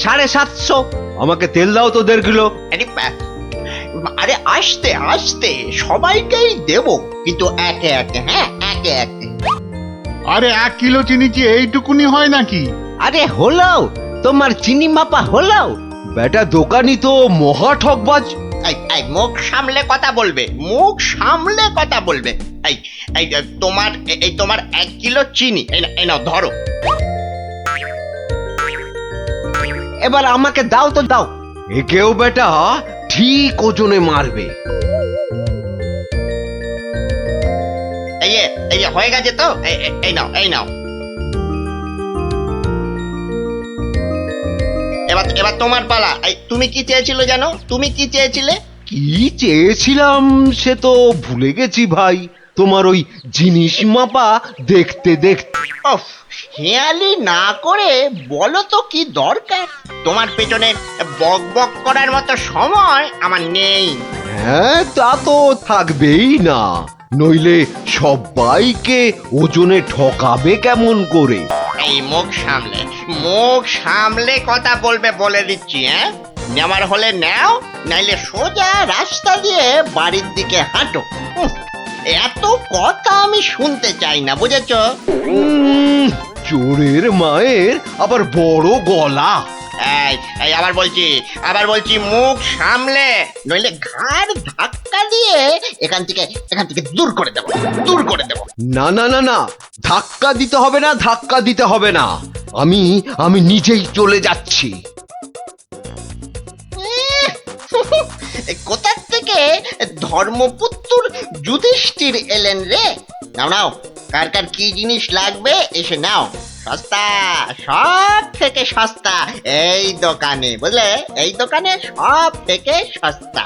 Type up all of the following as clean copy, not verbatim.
750। আমাকে তেল দাও তো 1.5 কিলো। আরে আস্তে আস্তে সবাইকেই দেব, কিন্তু একে একে, হ্যাঁ একে একে। আরে 1 কিলো চিনি কি এইটুকুনি হয় নাকি? আরে হলো, তোমার চিনি মাপা হলো। বেটা দোকানি তো মহা ঠকবাজ। এই মুখ সামলে কথা বলবে, মুখ সামলে কথা বলবে। এই এই তোমার 1 কিলো চিনি, এই নাও ধরো। এবার আমাকে দাও তো দাও। একেও বেটা ঠিক ওজনে মারবে। এই হয়ে গেছে তো, এই নাও এই নাও। এবার তোমার পালা। তুমি কি চেয়েছিলে জানো? তুমি কি চেয়েছিলে? কি চেয়েছিলাম সে তো ভুলে গেছি ভাই। তোমার ওই জিনিস মাপা দেখতে দেখতে। ওফ, হেয়ালি না করে বলো তো কি দরকার? তোমার পেছনে বক বক করার মতো সময় আমার নেই। হ্যাঁ, তা তো থাকবেই না, নইলে সবাইকে ওজনে ঠকাবে কেমন করে? এই মুখ সামলে কথা বলবে বলে দিচ্ছি। হ্যাঁ, নেওয়ার হলে নাও, নাইলে সোজা রাস্তা দিয়ে বাড়ির দিকে হাঁটো। এত কথা আমি শুনতে চাই না, বুঝেছো? চোরের মায়ের আবার বড় গলা। এই আবার বলছি মুখ সামলে, নইলে ঘাড় ধাক্কা দিয়ে এখান থেকে দূর করে দেবো। না না না না, ধাক্কা দিতে হবে না, ধাক্কা দিতে হবে না। আমি নিজেই চলে যাচ্ছি। কোথার থেকে ধর্মপুত্র যুধিষ্ঠির এলেন রে? নাও কার কার কি জিনিস লাগবে এসে নাও। সস্তা, সব থেকে সস্তা এই দোকানে, বুঝলে? এই দোকানে সব থেকে সস্তা।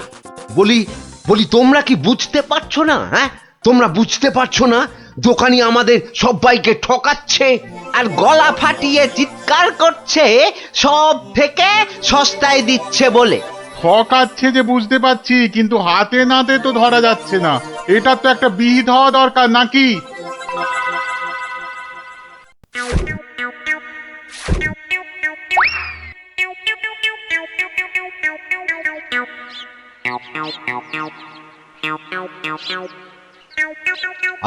বলি তোমরা কি বুঝতে পারছো না? হ্যাঁ, তোমরা বুঝতে পারছো না দোকানি আমাদের সবাইকে ঠকাচ্ছে আর গলা ফাটিয়ে চিৎকার করছে সব থেকে সস্তায় দিচ্ছে বলে। ঠকাচ্ছে যে বুঝতে পারছি, কিন্তু হাতে নাতে তো ধরা যাচ্ছে না। এটা তো একটা বিহিত হওয়া দরকার নাকি?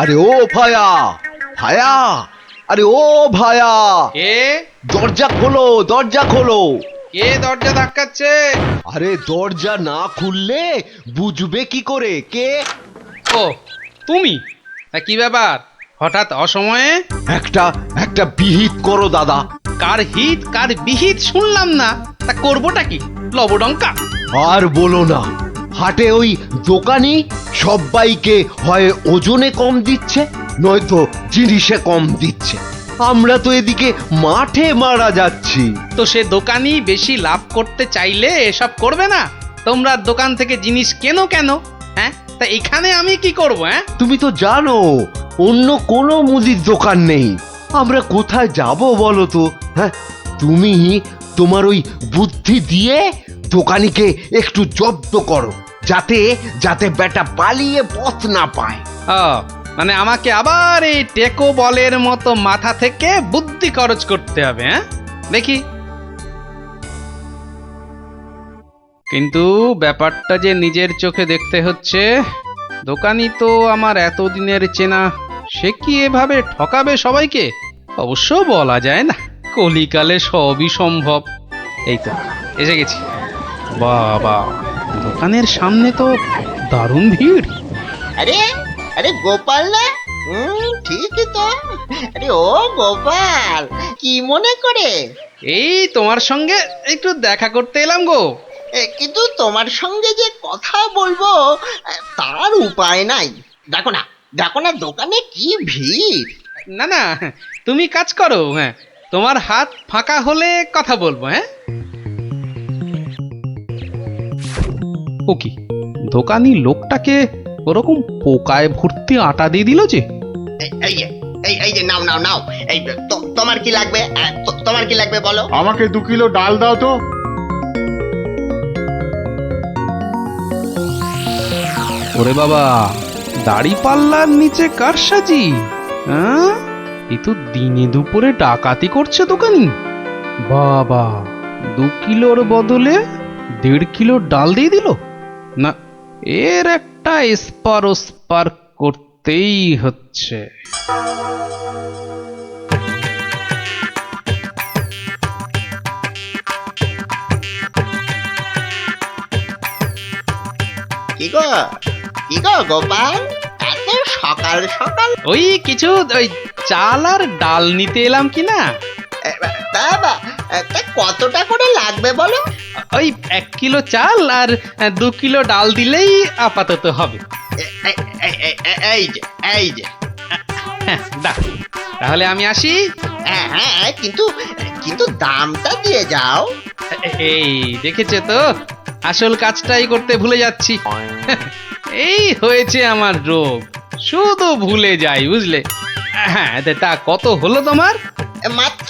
আরে ও ভায়া, আরে ও ভায়া, কে দরজা খোলো, দরজা খোলো। কে দরজা ধাক্কাচ্ছে? আরে দরজা না খুললে বুঝবে কি করে কে? ও তুমি? তা কি ব্যাপার হঠাৎ অসময়ে? একটা বিহিত করো দাদা। কার হিত কার বিহিত শুনলাম না, তা করবোটা কি? লবডঙ্কা? আর বলো না, হাটে ওই দোকানি সবাইকে হয় ওজনে কম দিচ্ছে, নয়তো জিনিসে কম দিচ্ছে। আমরা তো এদিকে মাঠে মারা যাচ্ছি। তো সে দোকানি বেশি লাভ করতে চাইলে এসব করবে না? তোমরা দোকান থেকে জিনিস কেন? হ্যাঁ, তা এখানে আমি কি করব? হ্যাঁ, তুমি তো জানো অন্য কোনো মুদির দোকান নেই। আমরা কোথায় যাব বলো তো? হ্যাঁ, তুমি তোমার ওই বুদ্ধি দিয়ে দোকানিকে একটু জব্দ করো, যাতে বেটা পালিয়ে পথ না পায়। ও মানে আমাকে আবার এই টেকো বলের মতো মাথা থেকে বুদ্ধি খরচ করতে হবে? হ্যাঁ, দেখি। কিন্তু ব্যাপারটা যে নিজের চোখে দেখতে হচ্ছে। দোকানি তো আমার এতদিনের চেনা, সে কি এভাবে ঠকাবে সবাইকে? অবশ্য বলা যায় না, কলিকালে সবই সম্ভব। এই তো এসে গেছি। বাবা, দোকানের সামনে তো দারুণ ভিড়। আরে গোপাল না? ঠিকই তো। আরে ও গোপাল, কি মনে করে? এই তোমার সঙ্গে একটু দেখা করতে এলাম গো। কিন্তু তোমার সঙ্গে যে কথা বলবো তার উপায় নাই। দেখো না দোকানে কি ভিড়। না তুমি কাজ করো। হ্যাঁ, তোমার হাত ফাঁকা হলে কথা বলবো। হ্যাঁ, ও কি দোকানি লোকটাকে ওরকম পোকায় ভর্তি আটা দিয়ে দিল যে? এই যে নাও। এই তোমার কি লাগবে? তোমার কি লাগবে বলো? আমাকে 2 কিলো ডাল দাও তো। ওরে বাবা, দাড়ি পাল্লার নিচে কারসাজি। হ্যাঁ, এ তো দিনে দুপুরে ডাকাতি করছে দোকানি। বাবা, 2 কিলোর বদলে 1.5 কিলো ডাল দিয়ে দিল। না, এর একটা এসপার ওসপার করতেই হচ্ছে। কি গো কি গো গোপাল, এত সকাল সকাল? ওই কিছু ওই চাল আর ডাল নিতে এলাম কি না। তা কতটা করে লাগবে বলো? ওই 1 কিলো চাল আর 2 কিলো ডাল দিলেই আপাতত হবে। এই যে এই যে। হ্যাঁ, দাও। তাহলে আমি আসি। হ্যাঁ হ্যাঁ, কিন্তু কিন্তু দামটা দিয়ে যাও। এই দেখেছে তো, আসল কাজটাই করতে ভুলে যাচ্ছি। এই হয়েছে আমার রোগ, শুধু ভুলে যাই, বুঝলে। হ্যাঁ, তা কত হলো তোমার? মাত্র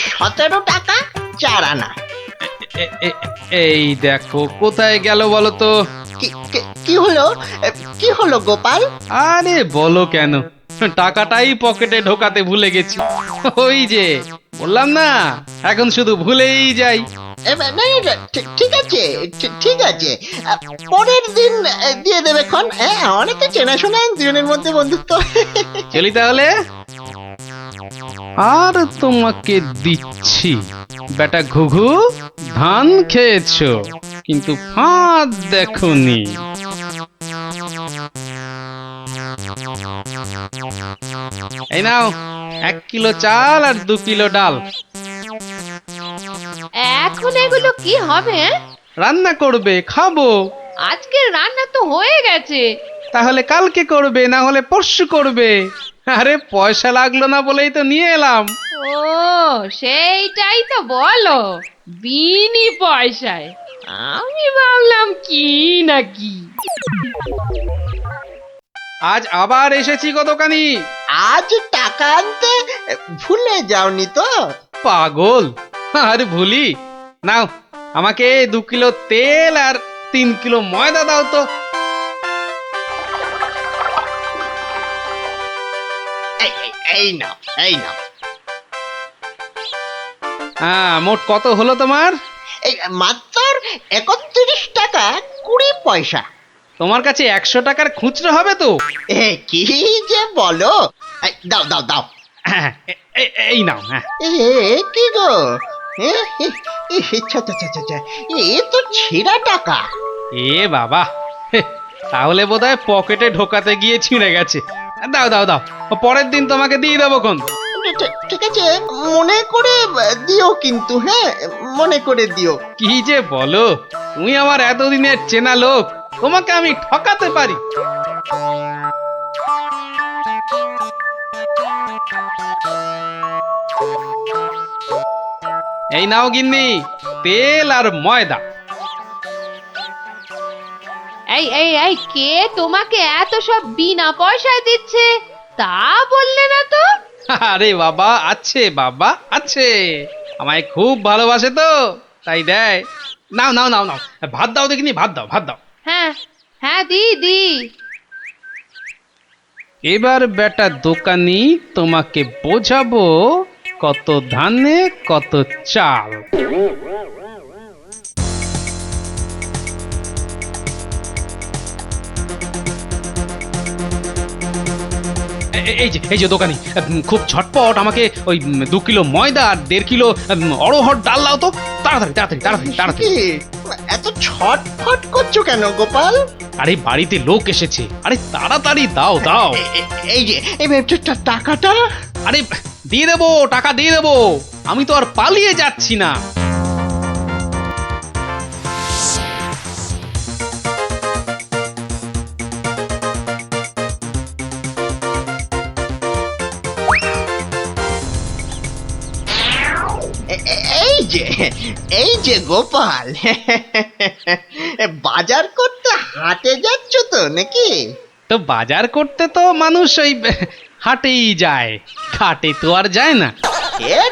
17 টাকা 4 আনা। এই দেখো, কোথায় গেল বলো তো? কি হলো কি হলো গোপাল? আরে বলো কেন, টাকাটাই পকেটে ঢোকাতে ভুলে গেছি। ওই যে বললাম না, এখন শুধু ভুলেই যাই। ঠিক আছে ঠিক আছে, পরের দিন দিয়ে দেবে খন। অনেক তো চেনাশোনা দুজনের মধ্যে বন্ধুত্ব। চলি তাহলে। আর তোমাকে দিচ্ছি, বেটা ঘুঘু, ধান খেয়েছো কিন্তু ফাঁদ দেখোনি। এই নাও 1 কিলো চাল আর 2 কিলো ডাল। এখন এগুলো কি হবে? রান্না করবে, খাবো। আজকের রান্না তো হয়ে গেছে। তাহলে কালকে করবে, না হলে পরশু করবে। আরে পয়সা লাগলো না বলেই তো নিয়ে এলাম। ও, সেইটাই তো বলো, বিনি পয়সায়। আমি ভাবলাম কি না কি। আজ আবার এসেছি গো দোকানি। আজ টাকা আনতে ভুলে যাওনি তো? পাগল, আরে ভুলি। নাও, আমাকে 2 কিলো তেল আর 3 কিলো ময়দা দাও তো। এই নাও এই নাও। হ্যাঁ, মোট কত হলো তোমার? এই মাত্র 31 টাকা 20 পয়সা। তোমার কাছে 100 টাকার খুচরো হবে তো? কি যে বলো! দাও দাও দাও। হ্যাঁ, এই নাও। হ্যাঁ, কি গো, এ তো ছেঁড়া টাকা। এ বাবা, তাহলে বোধহয় পকেটে ঢোকাতে গিয়ে ছিঁড়ে গেছে। দাও দাও দাও, পরের দিন তোমাকে দিয়ে দেবো খন। ঠিক আছে, মনে করে দিও কিন্তু। হ্যাঁ, মনে করে দিও। কি যে বলো, তুমি আমার এতদিনের চেনা লোক, তোমাকে আমি ঠকাতে পারি? এই নাও গিন্নি, তেল আর ময়দা। এই এই এই, কে তোমাকে এত সব বিনা পয়সায় দিচ্ছে তা বললে না তো? আরে বাবা, আছে বাবা আছে, আমায় খুব ভালোবাসে তো, তাই দেয়। নাও নাও নাও নাও, ভাত দাও দেখিনি, ভাত দাও ভাত দাও। হ্যাঁ হ্যাঁ, দি। এবার বেটা দোকানি, তোমাকে বোঝাবো কত ধানে কত চাল। এই যে দোকানি, খুব ঝটপট আমাকে ওই 2 কিলো ময়দা আর 1.5 কিলো অড়হর ডাল দাও তো, তাড়াতাড়ি তাড়াতাড়ি তাড়াতাড়ি তাড়াতাড়ি। কি, এত ছটফট করছো কেন গোপাল? আরে বাড়িতে লোক এসেছে, আরে তাড়াতাড়ি দাও দাও। এই যে এই টাকাটা। আরে দিয়ে দেবো, টাকা দিয়ে দেবো, আমি তো আর পালিয়ে যাচ্ছি না। এই যে গোপাল, বাজার করতে হাটে যাচ্ছ তো নাকি? তো বাজার করতে তো মানুষ ওই হাটেই যায়, ঘাটে তো আর যায় না।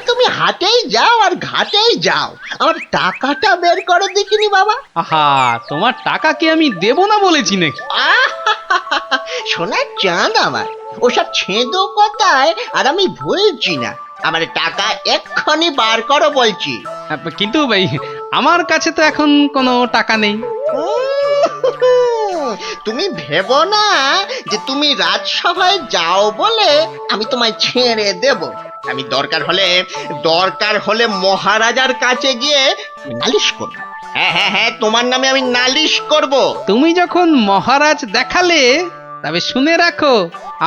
তুমি হাটেই যাও আর ঘাটেই যাও, আমার টাকাটা বের করে দেখিনি বাবা। আহা, তোমার টাকা কি আমি দেব না বলেছি নাকি? সোনার চাঁদ আমার, ওসব ছেঁদো কথায় আর আমি ভুলছি না। আমার টাকা এক্ষুনি বার করো বলছি। কিন্তু ভাই আমার কাছে তো এখন কোনো টাকা নেই। তুমি ভেবো না যে তুমি রাজসভায় যাও বলে আমি তোমায় ছেড়ে দেব। আমি দরকার হলে মহারাজার কাছে গিয়ে নালিশ করব। হ্যাঁ হ্যাঁ হ্যাঁ, তোমার নামে আমি নালিশ করব। তুমি যখন মহারাজ দেখালে, তবে শুনে রাখো,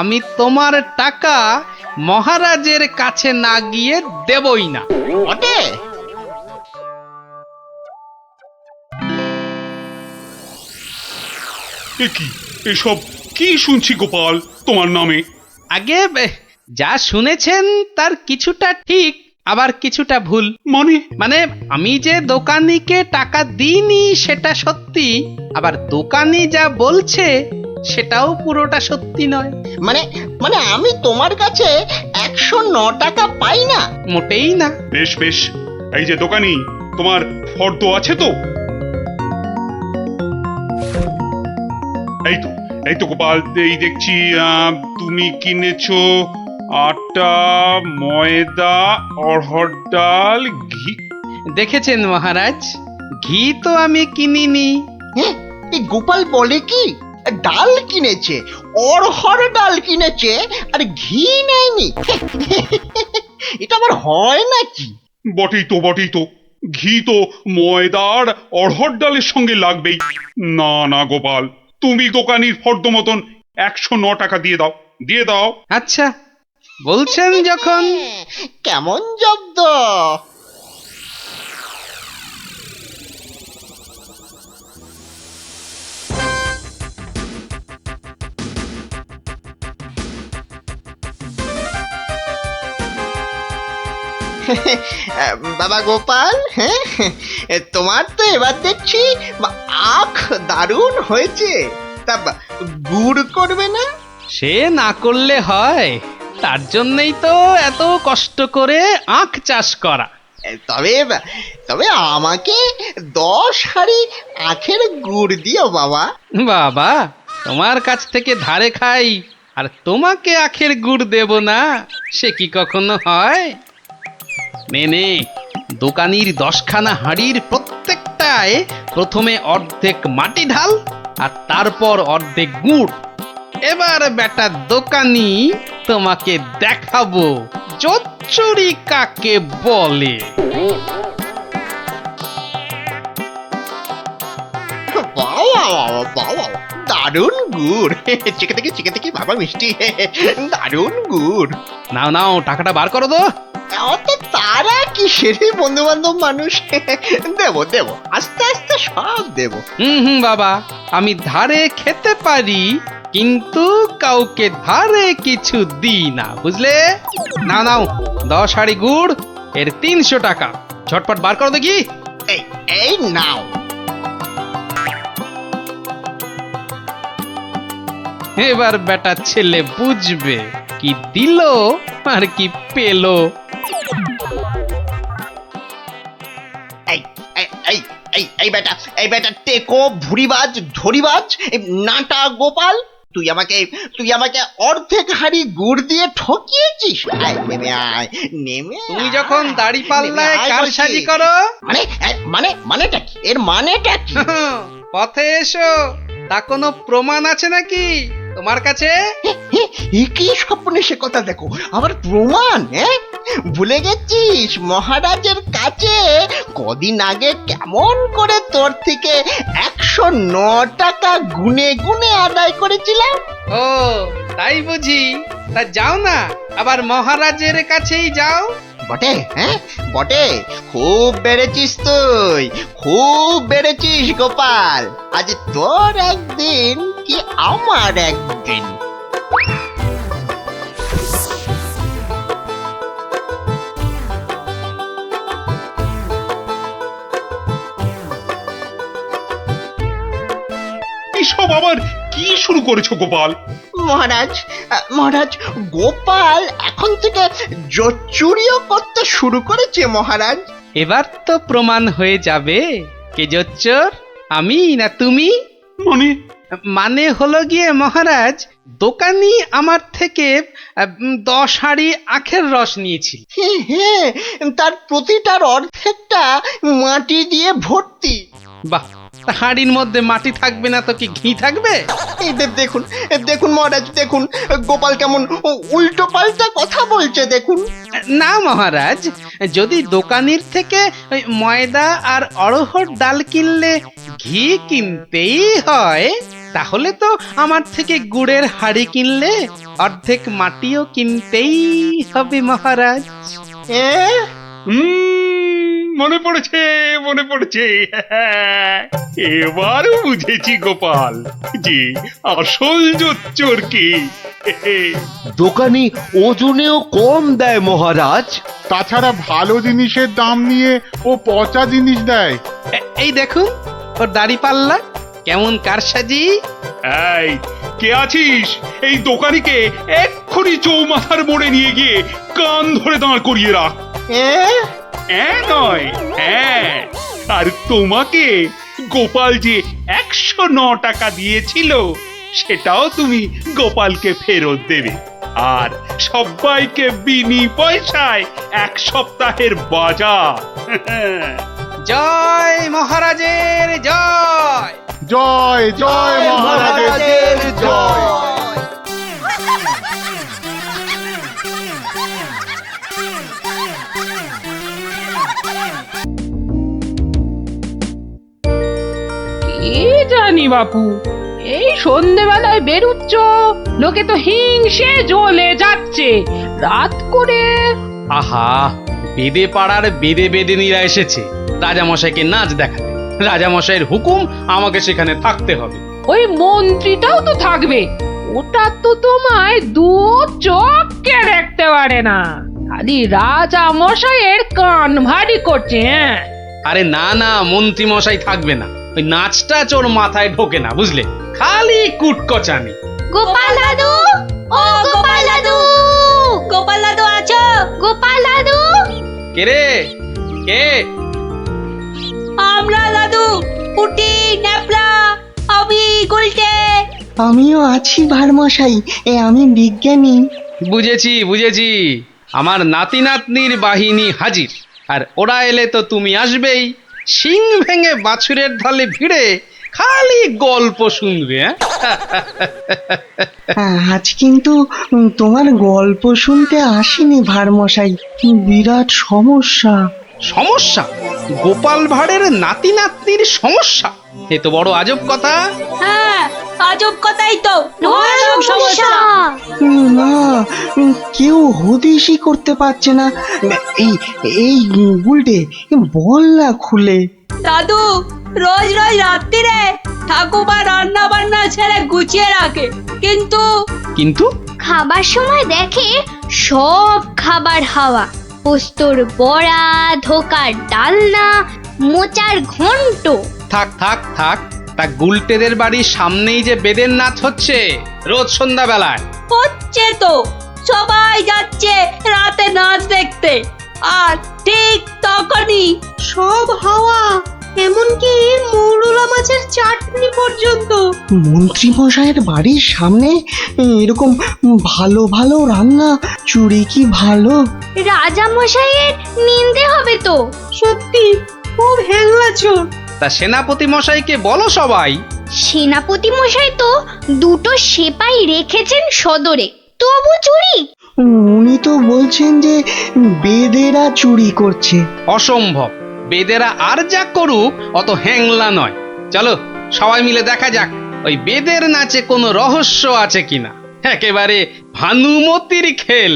আমি তোমার টাকা মহারাজের কাছে না গিয়ে দেবই না। বটে? এ কি এসব কি শুনছি গোপাল তোমার নামে? আগে যা শুনেছেন তার কিছুটা ঠিক, আবার কিছুটা ভুল। মানে আমি যে দোকানিকে টাকা দিইনি সেটা সত্যি, আবার দোকানি যা বলছে সেটাও পুরোটা সত্যি নয়। মানে আমি তোমার কাছে 109 টাকা পাই না? মোটেই না। বেশ বেশ, এই যে দোকানি, তোমার ফর্দ আছে তো? এই তো গোপাল, এই দেখছি তুমি কিনেছো আটা, ময়দা, অড়হর ডাল, ঘি। দেখেছেন মহারাজ, ঘি তো আমি কিনিনি। হ্যাঁ, এই গোপাল বলে কি ডাল কিনেছে, অড়হর ডাল কিনেছে, আর ঘি নেয়নি? এটা আবার হয় নাকি? বটেই তো, ঘি তো ময়দার অড়হর ডালের সঙ্গে লাগবেই। না না গোপাল, তুমি দোকানির ফর্দ মতন 109 টাকা দিয়ে দাও। আচ্ছা, বলছেন যখন। কেমন জব্দ? বাবা গোপাল, হ্যাঁ, তোমার তো এবার দেখছি আখ দারুণ হয়েছে। তা গুড় করবে না? সে না করলে হয়, তার জন্যই তো এত কষ্ট করে আখ চাষ করা। তবে আমাকে 10 হাঁড়ি আখের গুড় দিও বাবা। বাবা, তোমার কাছ থেকে ধারে খাই আর তোমাকে আখের গুড় দেব না, সে কি কখনো হয়? নে, দোকানির 10খানা হাঁড়ির প্রত্যেকটায় প্রথমে অর্ধেক মাটি ঢাল আর তারপর অর্ধেক গুড়। এবার বেটা দোকানি, তোমাকে দেখাবো জোচ্চুরি কাকে বলে। বাবা, দারুণ গুড়। চেকে থেকে বাবা মিষ্টি, দারুণ গুড়। নাও টাকাটা বার করো তো। অত তারা কি সেরে বন্ধু বান্ধব মানুষ, দেব আস্তে আস্তে সব দেব। বাবা, আমি ধারে খেতে পারি, কিন্তু কাউকে ধারে কিছু দিই না, বুঝলে? নাও 10 হাঁড়ি গুড়, এর 300 টাকা। ঝটপট বার করো দেখি। এই নাও। এবার বেটা ছেলে বুঝবে কি দিল আর কি পেলো। এই বেটা টেকো, ভুরিবাজ, ধরিবাজ, নাটা গোপাল, তুই আমাকে অর্ধেক হাঁড়ি গুড় দিয়ে ঠকিয়েছিস। নেমে তুমি যখন দাড়ি পাল্লায় কারসাজি করো, মানেটা কি? এর মানেটা কি? পথে এসো, তা কোনো প্রমাণ আছে নাকি তোমার কাছে? কি স্বপ্নে সে কথা দেখো, আবার প্রমাণ? ভুলে গেছিস মহারাজের কাছে কদিন আগে কেমন করে তোর থেকে 109 টাকা গুনে গুনে আদায় করেছিলাম? ও তাই বুঝি? তা যাও না, আবার মহারাজের কাছেই যাও। বটে, খুব বেড়েছিস তুই, খুব বেড়েছিস গোপাল। আজ তোর একদিন কি আমার একদিন। এসব আবার কি শুরু করেছো গোপাল? মহারাজ, গোপাল এখন থেকে জোচ্চুরিও করতে শুরু করেছে মহারাজ। এবার তো প্রমাণ হয়ে যাবে কে জোচ্চোর, আমি না তুমি। মানে হলো গিয়ে মহারাজ, দোকানি আমার থেকে 10 হাঁড়ি আখের রস নিয়েছিল। হ্যাঁ, তার প্রতিটার অর্ধেকটা মাটি দিয়ে ভর্তি। বাহ, তা হাঁড়ির মধ্যে মাটি থাকবে না তো কি ঘি থাকবে? এই দেখুন, দেখুন মহারাজ, দেখুন গোপাল কেমন উল্টো পাল্টা কথা বলছে দেখুন। না মহারাজ, যদি দোকানির থেকে ওই ময়দা আর অড়হর ডাল কিনলে ঘি কিনতেই হয়, তাহলে তো আমার থেকে গুড়ের হাঁড়ি কিনলে অর্ধেক মাটিও কিনতেই হবে মহারাজ। মনে পড়েছে, মনে পড়েছে। এবার বুঝেছি গোপাল যে আসল জোচ্চোর কি। দোকানি ওজনেও কম দেয় মহারাজ। তাছাড়া ভালো জিনিসের দাম নিয়ে ও পচা জিনিস দেয়। এই দেখুন ওর দাড়ি পাল্লা কেমন কারসাজি। এই কে আছিস? এই দোকানিকে এক্ষুনি চৌমাথার মোড়ে নিয়ে গিয়ে কান ধরে দাঁড় করিয়ে রাখ। নয়, হ্যাঁ। আর তোমাকে গোপাল যে 109 টাকা দিয়েছিল সেটাও তুমি গোপালকে ফেরত দেবে। আর সবাইকে বিনি পয়সায় 1 সপ্তাহের বাজার। জয় মহারাজের জয়। জয় জয় মহারাজের জয়। কি জানি বাপু, এই সন্ধেবেলায় বেরুচ্ছ, লোকে তো হিংসে জ্বলে যাচ্ছে রাত করে। আহা, বেদে পাড়ার বেদে বেদিনীরা এসেছে রাজামশাইকে নাচ দেখাতে। রাজামশাইয়ের হুকুম, আমাকে সেখানে থাকতে হবে। ওই মন্ত্রীটাও তো থাকবে, ওটা তো তোমায় দু চোখকে দেখতে পারে না, খালি রাজা মশাইয়ের কান ভারী করছে। হ্যাঁ, আরে না না, মন্ত্রী মশাই থাকবে না। ওই নাচটা ওর মাথায় ঢোকে না, বুঝলে, খালি কুটকচানি। গোপাল দাদু, ও গোপাল দাদু, গোপাল দাদু আছো? গোপাল দাদু, কে রে? কে? আমরা দাদু, পুটি, ন্যাপলা, আমি গুলটে। আমিও আছি ভারমশাই, আমি বিজ্ঞানী। বুঝেছি বুঝেছি, আমার নাতি নাতনির বাহিনী হাজির। আর ওরা এলে তো তুমি আসবেই, শিং ভেঙে বাছুরের ঢালে ভিড়ে খালি গল্প শুনবে। আজ কিন্তু তোমার গল্প শুনতে আসিনি ভারমশাই, বিরাট সমস্যা। সমস্যা? গোপাল ভাঁড়ের নাতি নাতনির সমস্যা? এ তো বড় আজব কথা। হ্যাঁ, আজব কথাই তো, ভয়ানক সমস্যা। না, কেউ হদিশই করতে পারছে না। এই এই গুলটে, বল না খুলে। দাদু রোজ রোজ রাত্রিরে ঠাকুমা রান্না বান্না ছেড়ে গুছিয়ে রাখে, কিন্তু কিন্তু খাবার সময় দেখে সব খাবার হাওয়া, পোস্তর বড়া, ধোকার ডালনা, মোচার ঘন্ট। থাক থাক থাক, তা গুলটেদের বাড়ির সামনেই যে বেদের নাচ হচ্ছে রোজ সন্ধ্যাবেলায়। হচ্ছে তো, সবাই যাচ্ছে রাতে নাচ দেখতে, আর ঠিক তখনই সব হাওয়া, এমনকি মৌরলা মাছের চাটনি পর্যন্ত। মন্ত্রী মশাইয়ের বাড়ির সামনে এরকম ভালো ভালো রান্না, চুরি কি ভালো? রাজা মশাইয়ের নিন্দে হবে তো। সত্যি খুব হ্যাংলা চোর। তা সেনাপতি মশাইকে বলো সবাই। সেনাপতি মশাই তো দুটো সেপাই রেখেছেন সদরে, তবু চুরি। উনি তো বলছেন যে বেদেরা চুরি করছে। অসম্ভব, বেদেরা আর যা করুক অত হ্যাংলা নয়। চলো সবাই মিলে দেখা যাক ওই বেদের নাচে কোনো রহস্য আছে কিনা। একেবারে ভানুমতির খেল।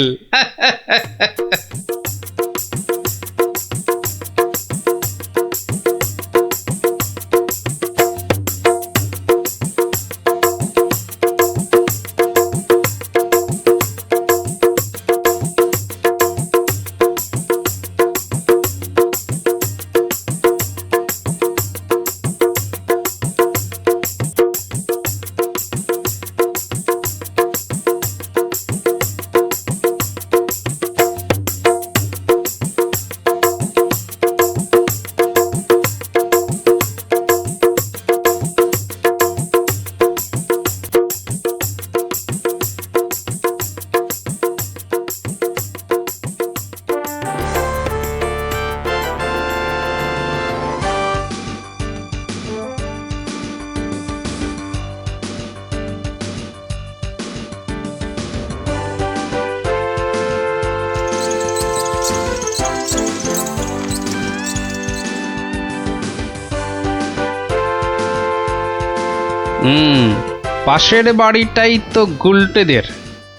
পাশের বাড়িটাই তো গুলটেদের,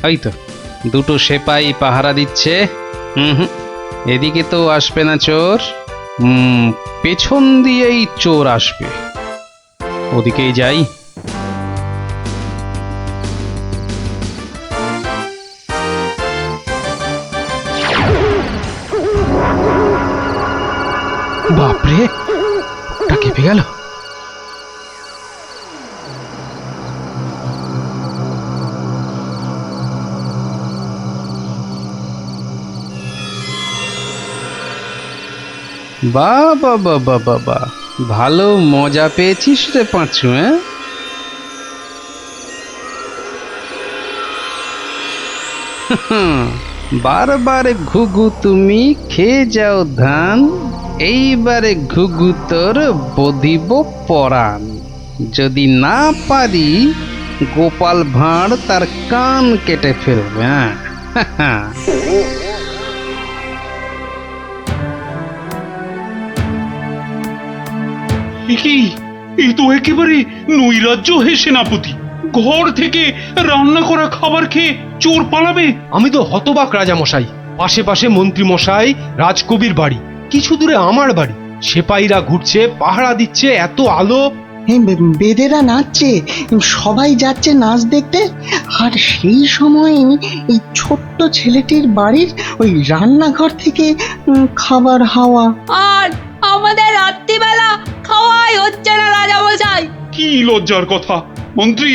ওই তো দুটো সেপাই পাহারা দিচ্ছে। হুম, এদিকে তো আসবে না চোর। পেছন দিয়েই চোর আসবে, ওদিকেই যাই। বাপরে, ওটা কেঁপে গেল। বাবা বাবা বাবা, ভালো মজা পেয়েছিস রে পাঁচু। বারবার ঘুঘু তুমি খেয়ে যাও ধান, এইবারে ঘুঘু তোর বধিব পরাণ। যদি না পারি গোপাল ভাঁড় তার কান কেটে ফেলবে। হ্যাঁ কি, এই তো একেবারে নৈরাজ্য হে সেনাপতি। ঘর থেকে রান্না করা খাবার খেয়ে চোর পালাবে? আমি তো হতবাক রাজামশাই। পাশে পাশে মন্ত্রী মশাই, রাজকবির বাড়ি, কিছু দূরে আমার বাড়ি। সেপাইরা ঘুরছে, পাহারা দিচ্ছে, এত আলো। বেদেরা নাচছে, সবাই যাচ্ছে নাচ দেখতে। আর সেই সময় এই ছোট্ট ছেলেটির বাড়ির ওই রান্নাঘর থেকে খাবার হাওয়া। আর আমাদের রাত্রিবেলা খাওয়াই হচ্ছে না রাজামশাই। কি লজ্জার কথা মন্ত্রী।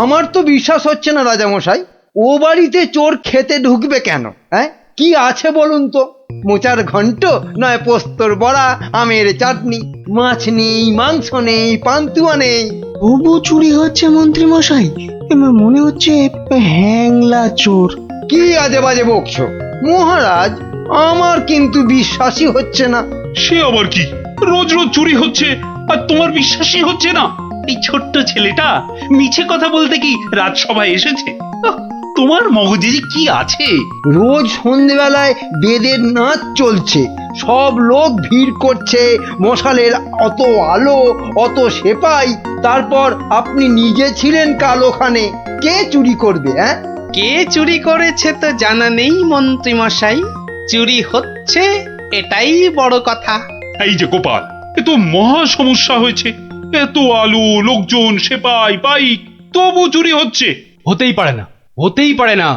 আমার তো বিশ্বাস হচ্ছে না রাজামশাই, ও বাড়িতে চোর খেতে ঢুকবে কেন? হ্যাঁ, কি আছে বলুন তো? মোচার ঘন্ট, নয় পোস্তর বড়া, আমের চাটনি, মাছ নেই, মাংস নেই, পান্তুয়া নেই। তবু চুরি হচ্ছে মন্ত্রী মশাই, মনে হচ্ছে হ্যাংলা চোর। কি আজে বাজে বকছো মহারাজ, আমার কিন্তু বিশ্বাসই হচ্ছে না। সে আবার কি? রোজ রোজ চুরি হচ্ছে আর তোমার বিশ্বাসই হচ্ছে না? এই ছোট্ট ছেলেটা মিছে কথা বলতে কি রাজসভায় এসেছে? তোমার মগজে যে কি আছে? রোজ সন্ধ্যেবেলায় বেদের নাচ চলছে, সব লোক ভিড় করছে, মশালের অত আলো, অত সেপাই, তারপর আপনি নিজে ছিলেন কাল ওখানে। কে চুরি করবে? হ্যাঁ, কে চুরি করেছে তো জানা নেই মন্ত্রী মশাই, চুরি হচ্ছে এটাই বড় কথা। এই যে গোপাল, এ তো মহা সমস্যা হয়েছে। এত আলো, লোকজন, সেপাই, বাইক, তবু চুরি হচ্ছে। হতেই পারে না, হতেই পারে না।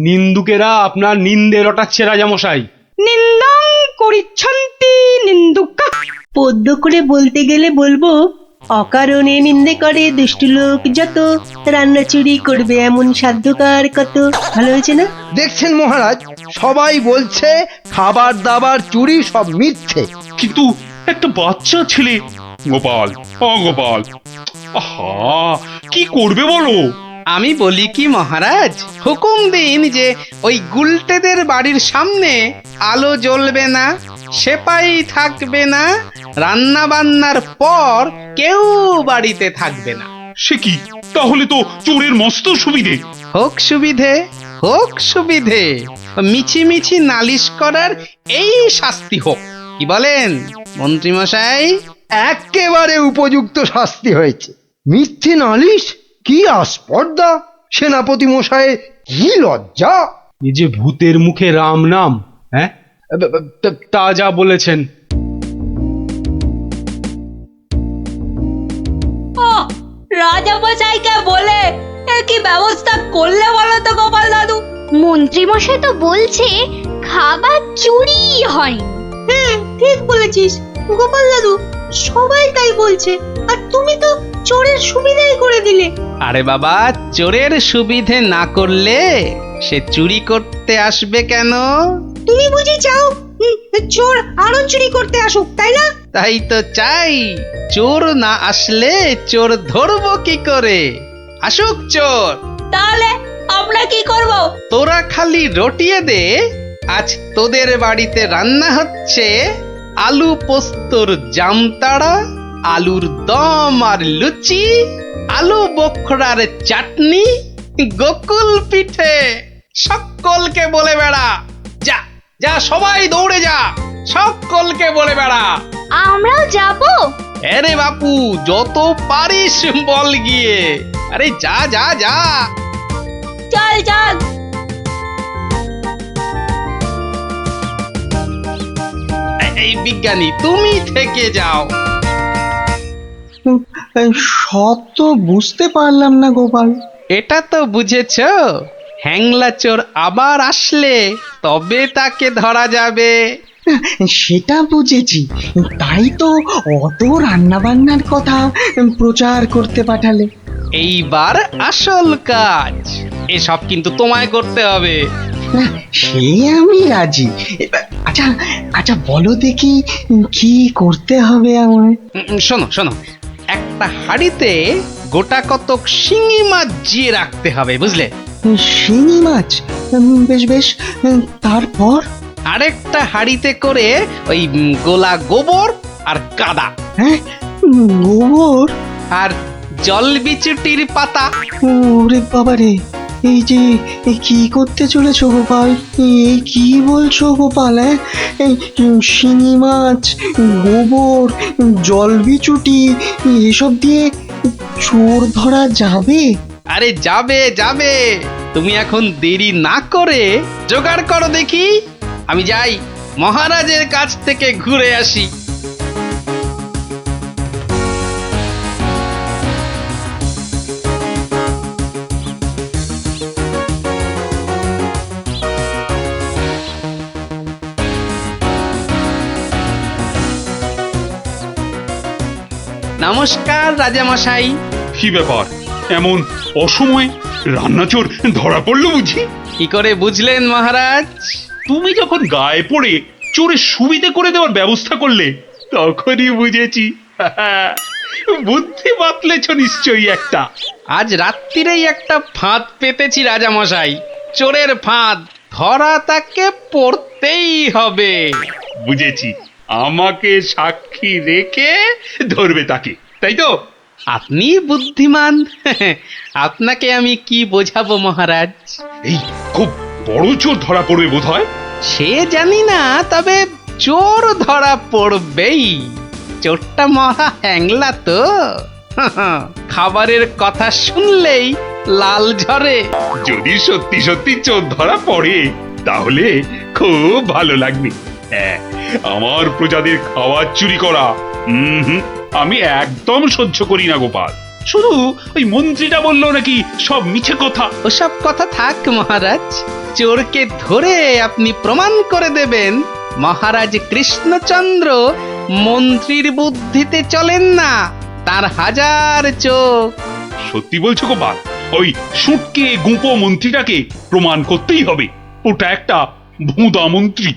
নিন্দুকেরা আপনার নিন্দে রটাচ্ছে রাজামশাই। নিন্দং করিচ্ছন্তি নিন্দুকা। পদ্য করে বলতে গেলে বলবো, অকারণে নিন্দে করে দুষ্টু লোক যত, রান্না চুরি করবে এমন সাধ্যকার কত। ভালো হয়েছে না? দেখছেন মহারাজ, সবাই বলছে খাবার দাবার চুরি সব মিথ্যে। কিন্তু একটা বাচ্চা ছেলে। গোপাল, গোপাল, আহা, কি করবে বলো? আমি বলি কি মহারাজ, হুকুম দিন যে ওই গুলটেদের বাড়ির সামনে আলো জ্বলবে না, সেপাই থাকবে না, রান্না বান্নার পর কেউ বাড়িতে থাকবে না। সে কি? তাহলে তো চোরের মস্ত সুবিধে। হোক সুবিধে, হোক সুবিধে, মিছি মিছি নালিশ করার এই শাস্তি হোক। কি বলেন মন্ত্রী মশাই? একেবারে উপযুক্ত শাস্তি হয়েছে। মিথ্যে নালিশ, কি আস্পর্ধা! সেনাপতি মশাই, কি লজ্জা! এই যে ভূতের মুখে রাম নাম। হ্যাঁ, তা যা বলেছেন। রাজামশাইকে বলে কি ব্যবস্থা করলে বলো তো গোপাল দাদু? মন্ত্রী মশাই তো বলছে খাবার চুরি হয়। হ্যাঁ, ঠিক বলেছিস গোপাল দাদু, সবাই তাই বলছে। আর তুমি তো চোরের সুবিধাই করে দিলে। আরে বাবা, চোরের সুবিধে না করলে সে চুরি করতে আসবে কেন? তুমি বুঝি চাও চোর আরো চুরি করতে আসুক, তাই না? তাই তো চাই। চোর না আসলে চোর ধরবো কি করে? আসুক চোর। তাহলে আমরা কি করব? তোরা খালি রটিয়ে দে, আজ তোদের বাড়িতে রান্না হচ্ছে আলু পোস্তর জামতাড়া, আলুর দম আর লুচি, আলু বোখরার চাটনি, গোকুল পিঠে। সকলকে বলে বেড়া, যা যা, সবাই দৌড়ে যা, সকলকে বলে বেড়া। আমরাও যাব? আরে বাপু যত পারিস বল গিয়ে। আরে যা যা যা। চল চল। এই বিজ্ঞানী তুমি থেকে যাও। সব তো বুঝতে পারলাম না গোপাল। এটা তো বুঝেছ, হ্যাংলা চোর আবার আসলে তবে তাকে ধরা যাবে। সেটা বুঝেছি, তাই তো অত রান্না বান্নার কথা প্রচার করতে পাঠালে। এইবার আসল কাজ, এসব কিন্তু তোমায় করতে হবে। না, সে আমি রাজি। আচ্ছা আচ্ছা, বলো দেখি কি করতে হবে আমায়। শোনো শোনো, একটা হাঁড়িতে গোটা কতক শিঙি মাছ জিয়ে রাখতে হবে, বুঝলে? শিঙি মাছ? বেশ বেশ, তারপর? আরেকটা হাঁড়িতে করে ওই গোলা গোবর আর কাদা। হ্যাঁ, গোবর আর জল বিচুটির পাতা। ওরে বাবারে, এই যে কি করতে চলেছো গোপাল? এই কি বলছো গোপাল? এই শিঙি মাছ, গোবর, জলবিচুটি এসব দিয়ে চোর ধরা যাবে? আরে যাবে যাবে, তুমি এখন দেরি না করে জোগাড় করো দেখি। আমি যাই মহারাজের কাছ থেকে ঘুরে আসি। নমস্কার রাজামশাই। কি ব্যাপার, এমন অসময়ে রান্নাচোর ধরা পড়লো বুঝি? কি করে বুঝলেন মহারাজ? তুমি যখন গায়ে পড়ে চোরের সুবিধে করে দেওয়ার ব্যবস্থা করলে তখনই বুঝেছি। বুদ্ধি বাতলেছ নিশ্চয়ই একটা। আজ রাত্রিরেই একটা ফাঁদ পেতেছি রাজামশাই, চোরের ফাঁদ। ধরা তাকে পড়তেই হবে। বুঝেছি, আমাকে সাক্ষী রেখে ধরবে তাকে, তাই তো? আপনি বুদ্ধিমান, আপনাকে আমি কি বোঝাবো মহারাজ? এই খুব বড় চোর ধরা পড়বে বোধহয়। সে জানি না, তবে চোর ধরা পড়বেই। চোরটা মহা হ্যাংলা তো, খাবারের কথা শুনলেই লাল ঝরে। যদি সত্যি সত্যি চোর ধরা পড়ে তাহলে খুব ভালো লাগবে। হ্যাঁ, আমার প্রজাদের খাবার চুরি করা আমি একদম সহ্য করি না গোপাল। শুধু ওই মন্ত্রীটা বললো নাকি সব মিছে কথা। ওসব কথা থাক মহারাজ, চোরকে ধরে আপনি প্রমাণ করে দেবেন মহারাজ কৃষ্ণচন্দ্র মন্ত্রীর বুদ্ধিতে চলেন না, তার হাজার চোখ। সত্যি বলছো গোপাল? ওই সুটকে গুঁপো মন্ত্রীটাকে প্রমাণ করতেই হবে ওটা একটা ভুঁদা মন্ত্রী।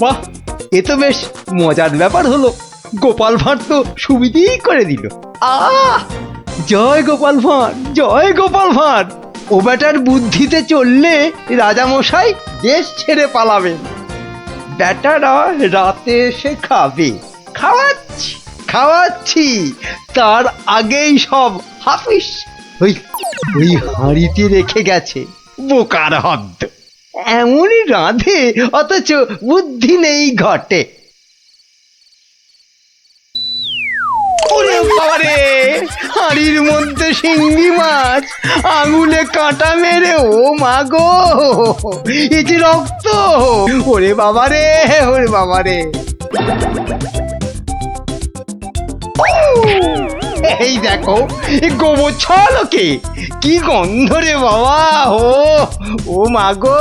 বাহ, এ তো বেশ মজার ব্যাপার হলো। গোপাল ভাঁড় তো সুবিধেই করে দিল। আহ, জয় গোপাল ভাঁড়, জয় গোপাল ভাঁড়। ও বেটার বুদ্ধিতে চললে রাজামশাই দেশ ছেড়ে পালাবেন। বেটারা রাতে এসে খাবে, খাওয়াচ্ছি খাওয়াচ্ছি, তার আগেই সব হাফিস। ওই ওই হাঁড়িতে রেখে গেছে, বোকার হদ্দ। এমনই রাঁধে অথচ বুদ্ধি নেই ঘটে। ওরে বাবারে, হাড়ির মধ্যে শিঙ্গি মাছ, আঙুলে কাঁটা মেরে, ও মা গো, এই যে রক্ত, ওরে বাবারে, ওরে বাবারে। এই দেখো, গোবর ছলকে কি গন্ধ রে বাবা, ও মা গো,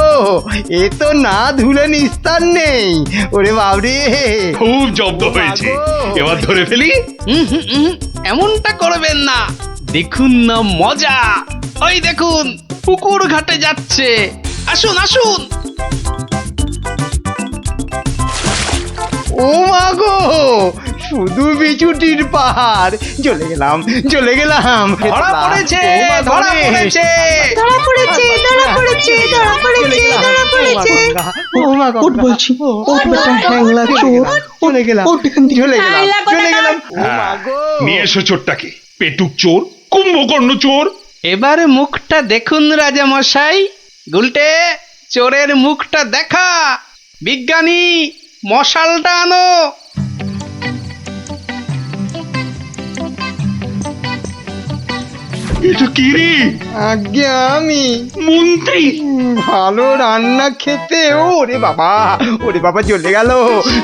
এ তো না ধুলে নিস্তার নেই, ওরে বাবরে। খুব জব্দ হয়েছে, এবার ধরে ফেলি। এমনটা করবেন না, দেখুন না মজা। ওই দেখুন, পুকুর ঘাটে যাচ্ছে, আসুন আসুন। ও মা গো, শুধু বিচুটির পাহাড়, চলে গেলাম, চলে গেলাম। ধরা পড়েছে, ধরা পড়েছে। ধরা পড়েছে, ধরা পড়েছে, ধরা পড়েছে, ধরা পড়েছে। ও মা গো, ওট বলছি, ওট বেটা হ্যাংলা চোর, চলে গেলাম, ওট এখান থেকে। চলে গেলাম, চলে গেলাম। ও মা হ্যাঁ, গো। নিয়ে এসো চোরটাকে, পেটুক চোর, কুম্ভকর্ণ চোর। এবার মুখটা দেখুন রাজা মশাই। গুলটে, চোরের মুখটা দেখা। বিজ্ঞানী, মশালটা আনো। এটা কি রে? আজ্ঞে আমি মন্ত্রী? ভালো রান্না খেতে, ওরে বাবা, ওরে বাবা, চলে গেল,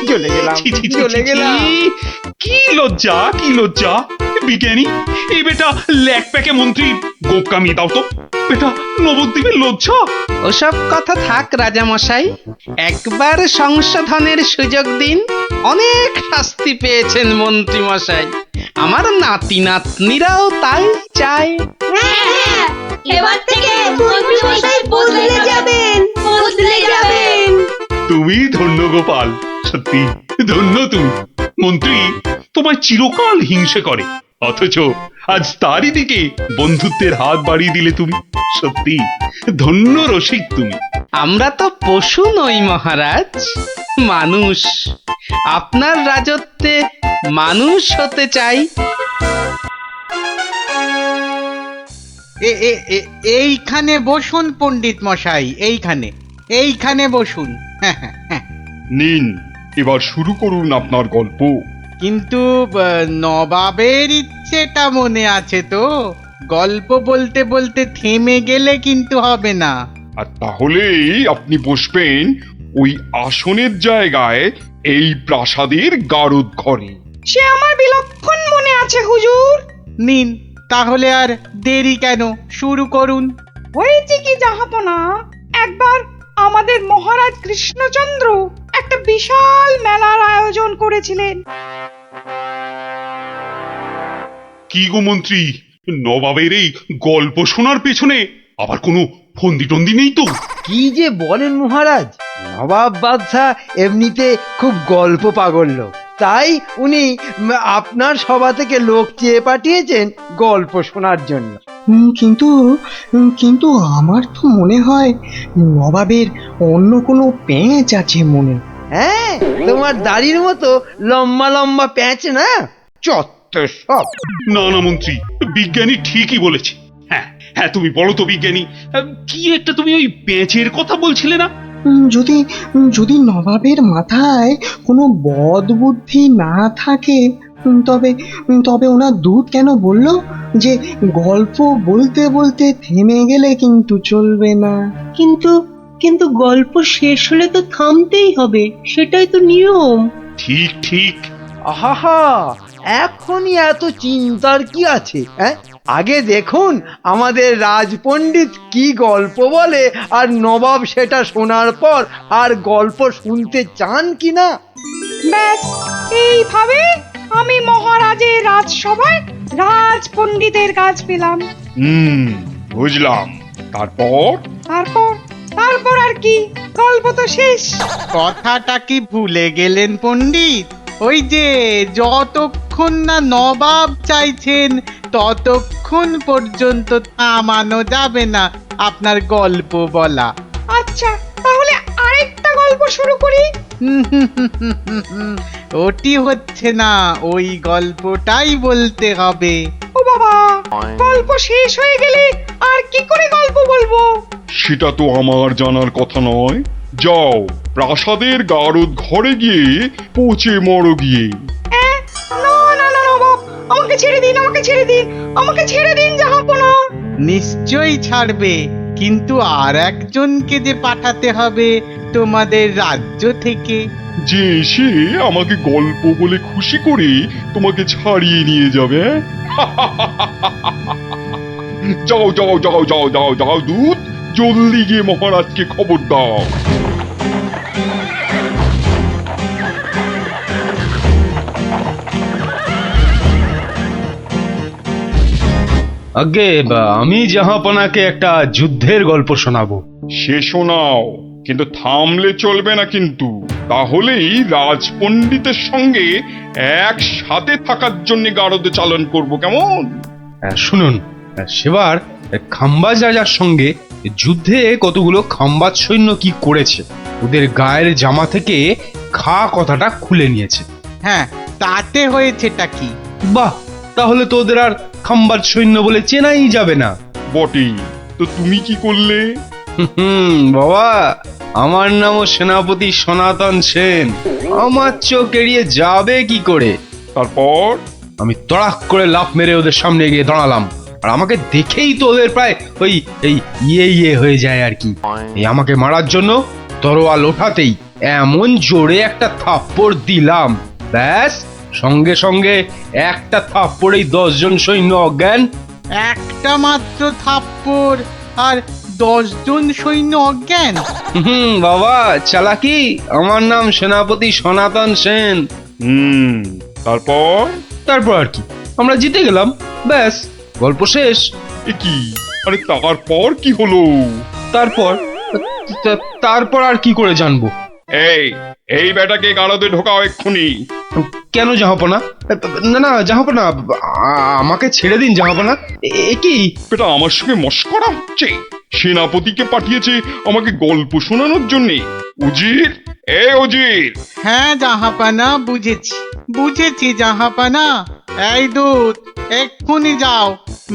চলে গেলাম, ছি, ছি, ছি, চলে ছি, গেলাম। কি লজ্জা, কি লজ্জা। বিজ্ঞানী, এই বেটা ল্যাক প্যাকে মন্ত্রী গোপ কামিয়ে দাও তো। বেটা নবদ্বীপের লজ্জা। ওসব কথা থাক রাজা মশাই, একবার সংশোধনের সুযোগ দিন। অনেক শাস্তি পেয়েছেন মন্ত্রী মশাই, আমার নাতি নাতনিরাও তাই চায়। হ্যাঁ, এবার থেকে মন্ত্রী মশাই বদলে যাবেন, বদলে যাবেন। তুমি ধন্য গোপাল, সত্যি ধন্য তুমি। মন্ত্রী তোমায় চিরকাল হিংসে করে, অথচ আজ তারই দিকে বন্ধুত্বের হাত বাড়িয়ে দিলে তুমি। সত্যি ধন্য রসিক তুমি। আমরা তো পশু নই মহারাজ, মানুষ। আপনার রাজত্বে মানুষ হতে চাই। এইখানে বসুন পণ্ডিত মশাই, এইখানে, এইখানে বসুন। নিন, এবার শুরু করুন আপনার গল্প। কিন্তু নবাবের ইচ্ছেটা মনে আছে তো? গল্প বলতে বলতে থেমে গেলে কিন্তু হবে না। আর তাহলেই আপনি বসবেন ওই আসনের জায়গায়, এই প্রাসাদের গারদ ঘরে। সে আমার বিলক্ষণ মনে আছে হুজুর। নিন, তাহলে আর দেরি কেন, শুরু করুন। হয়েছে কি জাহাপনা, একবার আমাদের মহারাজ কৃষ্ণচন্দ্র একটা বিশাল মেলার আয়োজন করেছিলেন। কি গো মন্ত্রী, নবাবের এই গল্প শোনার পেছনে আবার কোনো ফন্দি টন্দি নেই তো? কি যে বলেন মহারাজ, নবাব বাদশাহ এমনিতে খুব গল্প পাগল লোক, তাই উনি আপনার সভা থেকে লোক চেয়ে পাঠিয়েছেন গল্প শোনার জন্য। কিন্তু আমার তো মনে হয় নবাবের অন্য কোনো পেঁচ আছে মনে। হ্যাঁ, তোমার দাড়ির মতো লম্বা লম্বা প্যাঁচ না, চত্ব সব। না না মন্ত্রী, বিজ্ঞানী ঠিকই বলেছে। হ্যাঁ হ্যাঁ, তুমি বলো তো বিজ্ঞানী, কি একটা তুমি ওই পেঁচের কথা বলছিলে না? যদি যদি নবাবের মাথায় কোনো বদ বুদ্ধি না থাকে, তবে তবে ওনার দূত কেন বলল যে গল্প বলতে বলতে থেমে গেলে কিন্তু চলবে না? কিন্তু কিন্তু গল্প শেষ হলে তো থামতেই হবে, সেটাই তো নিয়ম। ঠিক ঠিক। আহা, এখনই এত চিন্তার কি আছে? হ্যাঁ, আগে দেখুন আমাদের রাজপণ্ডিত কি গল্প বলে, আর নবাব সেটা শোনার পর আর গল্প শুনতে চান কিনা। ব্যাস, এইভাবে আমি মহারাজের রাজসভায় রাজপণ্ডিতের কাজ পেলাম। বুঝলাম। তারপর? তারপর আর কি, গল্প তো শেষ। কথাটা কি ভুলে গেলেন পণ্ডিত? ওই যে যতক্ষণ না নবাব চাইছেন ততক্ষণ পর্যন্ত থামানো যাবে না আপনার গল্প বলা। আচ্ছা, তাহলে আরেকটা গল্প শুরু করি। ওটি হচ্ছে না, ওই গল্পটাই বলতে হবে। ও বাবা, গল্প শেষ হয়ে গেলে আর কি করে গল্প বলবো? সেটা তো আমার জানার কথা নয়। যাও, প্রাসাদের গারদ ঘরে গিয়ে পচে মরো গিয়ে। না না না, নবাব, আমাকে আমাকে ছেড়ে দিন, আমাকে ছেড়ে দিন, আমাকে ছেড়ে দিন জাহাপনা। নিশ্চয়ই ছাড়বে, কিন্তু আর একজনকে যে পাঠাতে হবে তোমাদের রাজ্য থেকে। যে এসে আমাকে গল্প বলে খুশি করে তোমাকে ছাড়িয়ে নিয়ে যাবে। যাও যাও যাও যাও যাও যাও দূত, জলদি গিয়ে মহারাজকে খবর দাও। আগে আমি জাহাপনাকে একটা যুদ্ধের গল্প শোনাবো। সে শোনাও, কিন্তু থামলে চলবে না কিন্তু, তাহলেই রাজপণ্ডিতের সঙ্গে একসাথে থাকার জন্য গারদ চালন করব, কেমন? শুনুন, সেবার খাম্বাজ রাজার সঙ্গে যুদ্ধে কতগুলো খাম্বাজ সৈন্য কি করেছে, ওদের গায়ের জামা থেকে খা কথাটা খুলে নিয়েছে। হ্যাঁ, তাতে হয়েছেটা কি? বাহ, তাহলে তো ওদের আর খাম্বাজ সৈন্য বলে চেনাই যাবে না। বটেই তো, তুমি কি করলে? বাবা, আমার নামও সেনাপতি সনাতন সেন, আমার চোখ এড়িয়ে যাবে কি করে? তারপর আমি তড়াক করে লাফ মেরে ওদের সামনে গিয়ে দাঁড়ালাম, আর আমাকে দেখেই তো ওদের প্রায় ওই এই ইয়ে হয়ে যায় আর কি। এই আমাকে মারার জন্য তরোয়াল ওঠাতেই এমন জোরে একটা থাপ্পড় দিলাম, ব্যাস সঙ্গে সঙ্গে একটা থাপ্পড়েই 10 জন সৈন্য অজ্ঞান। একটা মাত্র থাপ্পড় আর 10 জন সৈন্য অজ্ঞান? বাবা চালাকি, আমার নাম সেনাপতি সনাতন সেন। তারপর? তারপর আর কি, আমরা জিতে গেলাম, ব্যাস গল্প শেষ। এ কি? আরে তারপর কি হলো? তারপর আর কি করে জানবো? এই বেটাকে গারদে ঢোকাও এক্ষুনি। কেন জাহাপনা? না না জাহাপনা, আমাকে ছেড়ে দিন জাহাপনা। এ কি বেটা, আমার সঙ্গে মশকরা হচ্ছে? সেনাপতিকে পাঠিয়েছে আমাকে গল্প শোনানোর জন্যে। উজির, উজির। হ্যাঁ জাহাপানা, বুঝেছি জাহাপানা। এই দূত, এক্ষুনি যাও,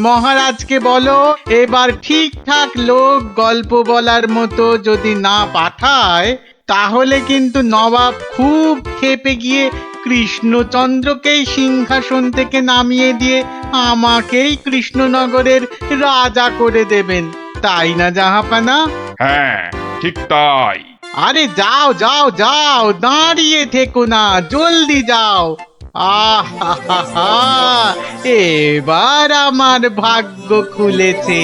মহারাজকে বলো এবার ঠিকঠাক লোক গল্প বলার মতো যদি না পাঠায়, তাহলে কিন্তু নবাব খুব ক্ষেপে গিয়ে কৃষ্ণচন্দ্রকেই সিংহাসন থেকে নামিয়ে দিয়ে আমাকেই কৃষ্ণনগরের রাজা করে দেবেন, তাই না জাহাপানা? হ্যাঁ, ঠিক তাই। আরে যাও যাও যাও, দাঁড়িয়ে থেকো না, জলদি যাও। এবার আমার ভাগ্য খুলেছে।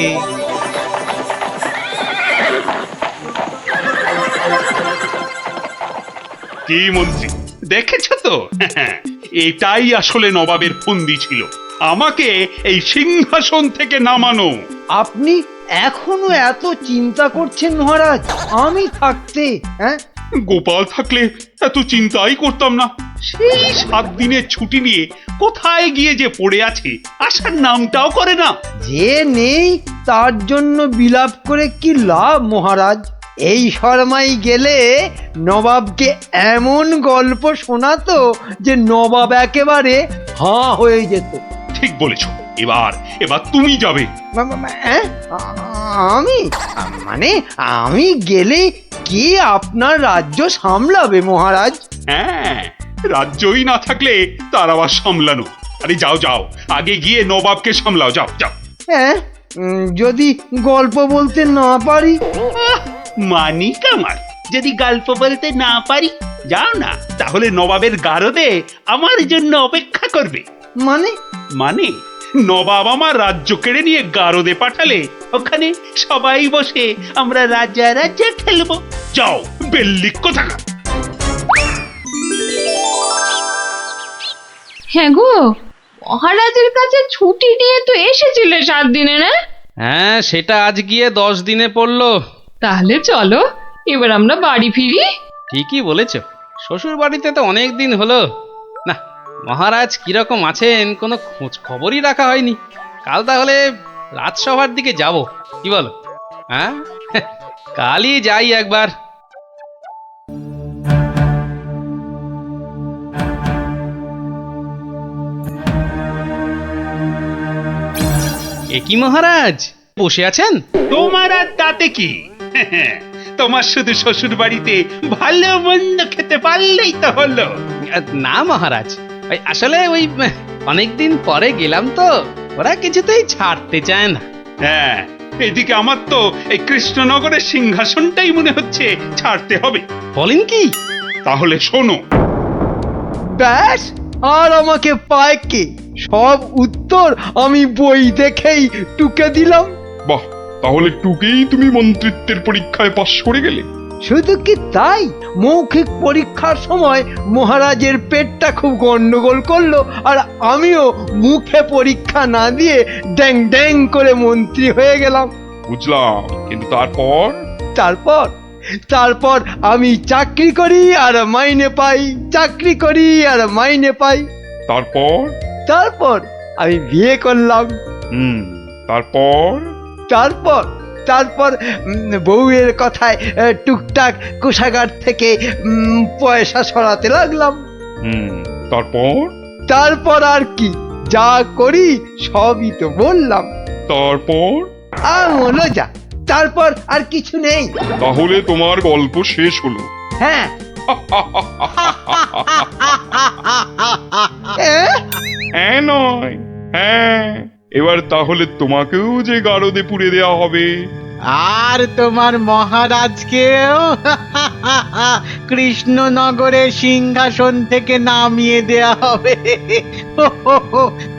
কি মন্ত্রী, দেখেছো তো? এটাই আসলে নবাবের ফন্দি ছিল, আমাকে এই সিংহাসন থেকে নামানো। আপনি এখনো এত চিন্তা করছেন মহারাজ, আমি থাকতে? হ্যাঁ, গোপাল থাকলে এত চিন্তাই করতাম না। সেই 7 দিনের ছুটি নিয়ে কোথায় গিয়ে যে পড়ে আছে, আসার নামটাও করে না। যে নেই তার জন্য বিলাপ করে কি লাভ মহারাজ? এই শর্মাই গেলে নবাবকে এমন গল্প শোনাতো যে নবাব একেবারে হাঁ হয়ে যেত। ঠিক বলেছ, এবার তুমি যাবে। আমি? মানে আমি গেলে কে আপনার রাজ্য সামলাবে মহারাজ? হ্যাঁ, রাজ্যই না থাকলে তার আবার সামলানো। আরে যাও যাও, আগে গিয়ে নবাবকে সামলাও, যাও যাও। হ্যাঁ, যদি গল্প বলতে না পারি? মানি কামার, যদি গল্প বলতে না পারি, যাও না, তাহলে নবাবের গারদে আমার জন্য অপেক্ষা করবে। মানে নবাব আমার রাজ্য কেড়ে নিয়ে গারদে পাঠালে ওখানে সবাই বসে আমরা রাজা রাজা খেলবো। যাও, বেল্লিক কোথাকার। হ্যাঁ গো, মহারাজের কাছে ছুটি নিয়ে তো এসেছিলে 7 দিনে, না? হ্যাঁ, সেটা আজ গিয়ে 10 দিনে পড়লো। তাহলে চলো এবার আমরা বাড়ি ফিরি। ঠিকই বলেছ, শ্বশুর বাড়িতে তো অনেক দিন হলো না। মহারাজ কিরকম আছেন কোনো খোঁজ খবরই রাখা হয়নি। কাল তাহলে রাজসভার দিকে যাব, কি বলো? হ্যাঁ, কালই যাই একবার। এ কি মহারাজ, বসে আছেন? তোমার আর তাতে কি? তোমার শুধু শ্বশুর বাড়িতে ভালো মন্দ খেতে পারলেই তো হলো। না মহারাজ, আসলে ওই অনেকদিন পরে গেলাম তো, ওরা কিছুতেই ছাড়তে চায় না। হ্যাঁ, এদিকে আমার তো এই কৃষ্ণনগরের সিংহাসনটাই মনে হচ্ছে ছাড়তে হবে। বলেন কি? তাহলে শোনো, ব্যাস, আর আমাকে পায় কে? সব উত্তর আমি বই দেখেই টুকে দিলাম। বাহ, তাহলে টুকেই তুমি মন্ত্রিত্বের পরীক্ষায় পাশ করে গেলে। শুধু কি তাই, মৌখিক পরীক্ষার সময় মহারাজের পেটটা খুব গন্ডগোল করলো, আর আমিও মুখে পরীক্ষা না দিয়ে ড্যাং ড্যাং করে মন্ত্রী হয়ে গেলাম। বুঝলাম, কিন্তু তারপর? তারপর তারপর আমি চাকরি করি আর মাইনে পাই, চাকরি করি আর মাইনে পাই। তারপর? তারপর আমি বিয়ে করলাম। তারপর? তারপর তারপর বউয়ের কথায় টুকটাক কোষাগার থেকে পয়সা সরাতে লাগলাম। তারপর? তারপর আর কি, যা করি সবই তো বললাম। তারপর? মনে যা, তারপর আর কিছু নেই। তাহলে তোমার গল্প শেষ হলো? হ্যাঁ। হ্যাঁ নয়, হ্যাঁ। এবার তাহলে তোমাকেও যে গারদে পুড়ে দেওয়া হবে, আর তোমার মহারাজকেও কৃষ্ণনগরের সিংহাসন থেকে নামিয়ে দেয়া হবে।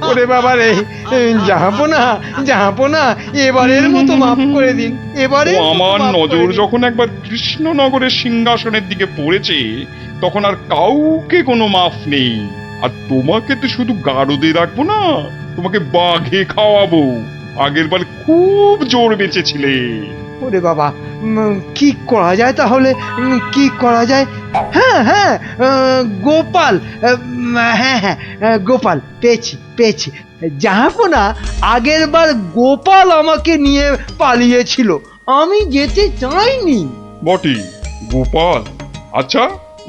ওরে বাবা রে, জাহাপনা, এবারের মতো মাফ করে দিন, এবারে। আমার নজর যখন একবার কৃষ্ণনগরের সিংহাসনের দিকে পড়েছে, তখন আর কাউকে কোনো মাফ নেই। আর তোমাকে তো শুধু গারদে রাখবো না, তোমাকে বাঘে খাওয়াবো। আগের বার খুব জোর বেঁচেছিলে। ওরে বাবা, কি করা যায় তাহলে, কি করা যায়? হ্যাঁ হ্যাঁ, গোপাল, হ্যাঁ হ্যাঁ, গোপাল, পেয়েছি। জাহাপনা, আগের বার গোপাল আমাকে নিয়ে পালিয়েছিল, আমি যেতে চাইনি। বটে, গোপাল? আচ্ছা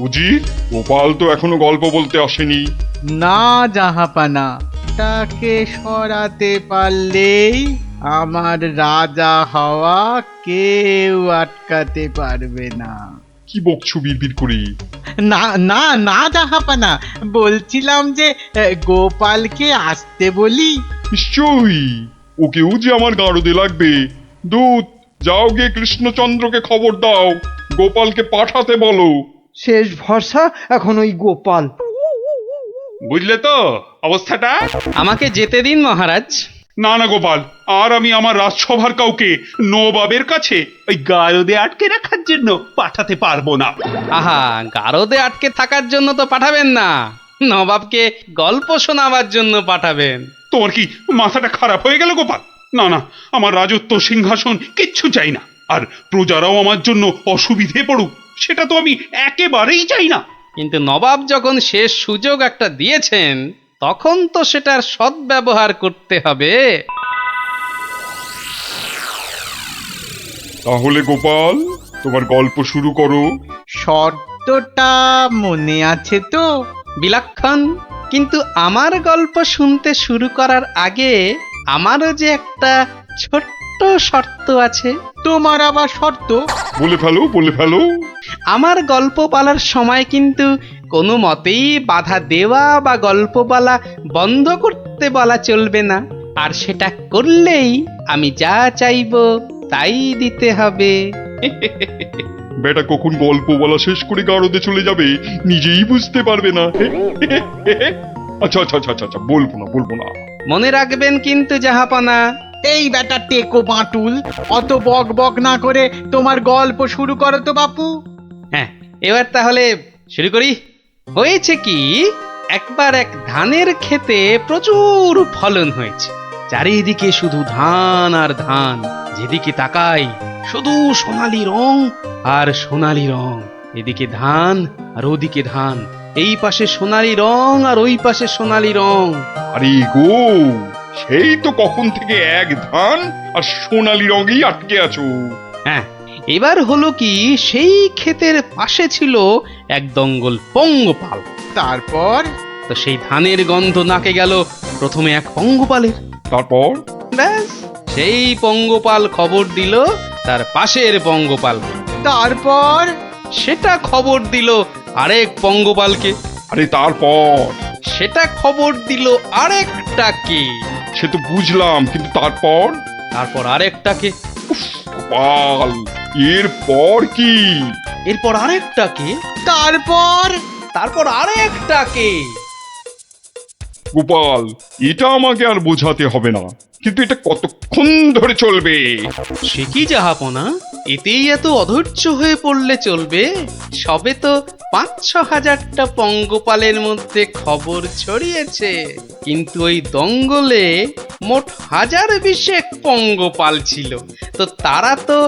উজির, গোপাল তো এখনো গল্প বলতে আসেনি। না জাহাপানা, তাকে সরাতে পারলেই আমার রাজা হওয়া কেউ আটকাতে পারবে না। কি বকছো বিড়বিড় করে? না না না জাহাপানা, বলছিলাম যে গোপালকে আসতে বলি। নিশ্চয়ই, ওকেও যে আমার গারদে লাগবে। দূত, যাও গিয়ে কৃষ্ণচন্দ্রকে খবর দাও, গোপালকে পাঠাতে বলো। শেষ ভরসা এখন ওই গোপাল। বুঝলে তো অবস্থাটা? আমাকে যেতে দিন মহারাজ। না না গোপাল, আর আমি আমার রাজসভার কাউকে নবাবের কাছে ওই গারদে আটকে রাখার জন্য পাঠাতে পারবো না। আহা, গারদে আটকে থাকার জন্য তো পাঠাবেন না, নবাবকে গল্প শোনাবার জন্য পাঠাবেন। তোমার কি মাথাটা খারাপ হয়ে গেল গোপাল? না না, আমার রাজত্ব সিংহাসন কিচ্ছু চাই না, আর প্রজারাও আমার জন্য অসুবিধে পড়ুক, সেটা তো আমি একেবারেই চাই না। কিন্তু নবাব যখন শেষ সুযোগ একটা দিয়েছেন, তখন তো সেটার সদ্ব্যবহার করতে হবে। তাহলে গোপাল, তোমার গল্প শুরু করো। শর্তটা মনে আছে তো? বিলক্ষণ, কিন্তু আমার গল্প শুনতে শুরু করার আগে আমারও যে একটা ছোট্ট শর্ত আছে। তোমার আবার শর্ত? বলে ফেলো। আমার গল্প বলার সময় কিন্তু কোনো মতেই বাধা দেওয়া বা গল্প বলা বন্ধ করতে বলা চলবে না, আর সেটা করলেই আমি যা চাইবো তাই দিতে হবে। বেটা কখন গল্প বলা শেষ করে গারদে চলে যাবে নিজেই বুঝতে পারবে না। আচ্ছা, বলবো না। মনে রাখবেন কিন্তু জাহাপনা। এই বেটা টেকো বাঁটুল, অত বক বক না করে তোমার গল্প শুরু করো তো বাপু। হ্যাঁ, এবার তাহলে শুরু করি। হয়েছে কি, একবার এক ধানের ক্ষেতে প্রচুর ফলন হয়েছে। চারিদিকে শুধু ধান আর ধান, যেদিকে তাকাই শুধু সোনালী রং আর সোনালী রং। এদিকে ধান আর ওদিকে ধান, এই পাশে সোনালী রং আর ওই পাশে সোনালী রং। আরে গো, সেই তো কখন থেকে এক ধান আর সোনালী রঙেই আটকে আছো। হ্যাঁ, এবার হলো কি, সেই ক্ষেতের পাশে ছিল এক দঙ্গল পঙ্গপাল। তারপর? তো সেই ধানের গন্ধ নাকে গেল প্রথমে এক পঙ্গপালের। তারপর? ব্যাস, সেই পঙ্গপাল খবর দিল তার পাশের পঙ্গপাল। তারপর? সেটা খবর দিল আরেক পঙ্গপালকে। আরে তারপর? সেটা খবর দিল আরেকটাকে। সে তো বুঝলাম, কিন্তু তারপর? তারপর আরেকটাকে। গোপাল, এরপর কি? এরপর আরেকটাকে। তারপর তারপর আরেকটাকে। গোপাল, এটা আমাকে আর বোঝাতে হবে না, কিন্তু এটা কতক্ষণ ধরে চলবে? সে কি জাহাপনা, এতেই এত অধৈর্য হয়ে পড়লে চলবে? সবে তো ৫-৬ হাজারটা পঙ্গপালের মধ্যে খবর ছড়িয়েছে, কিন্তু ওই দঙ্গলে মোট ১০২০ পঙ্গপাল ছিল, তো তারা তো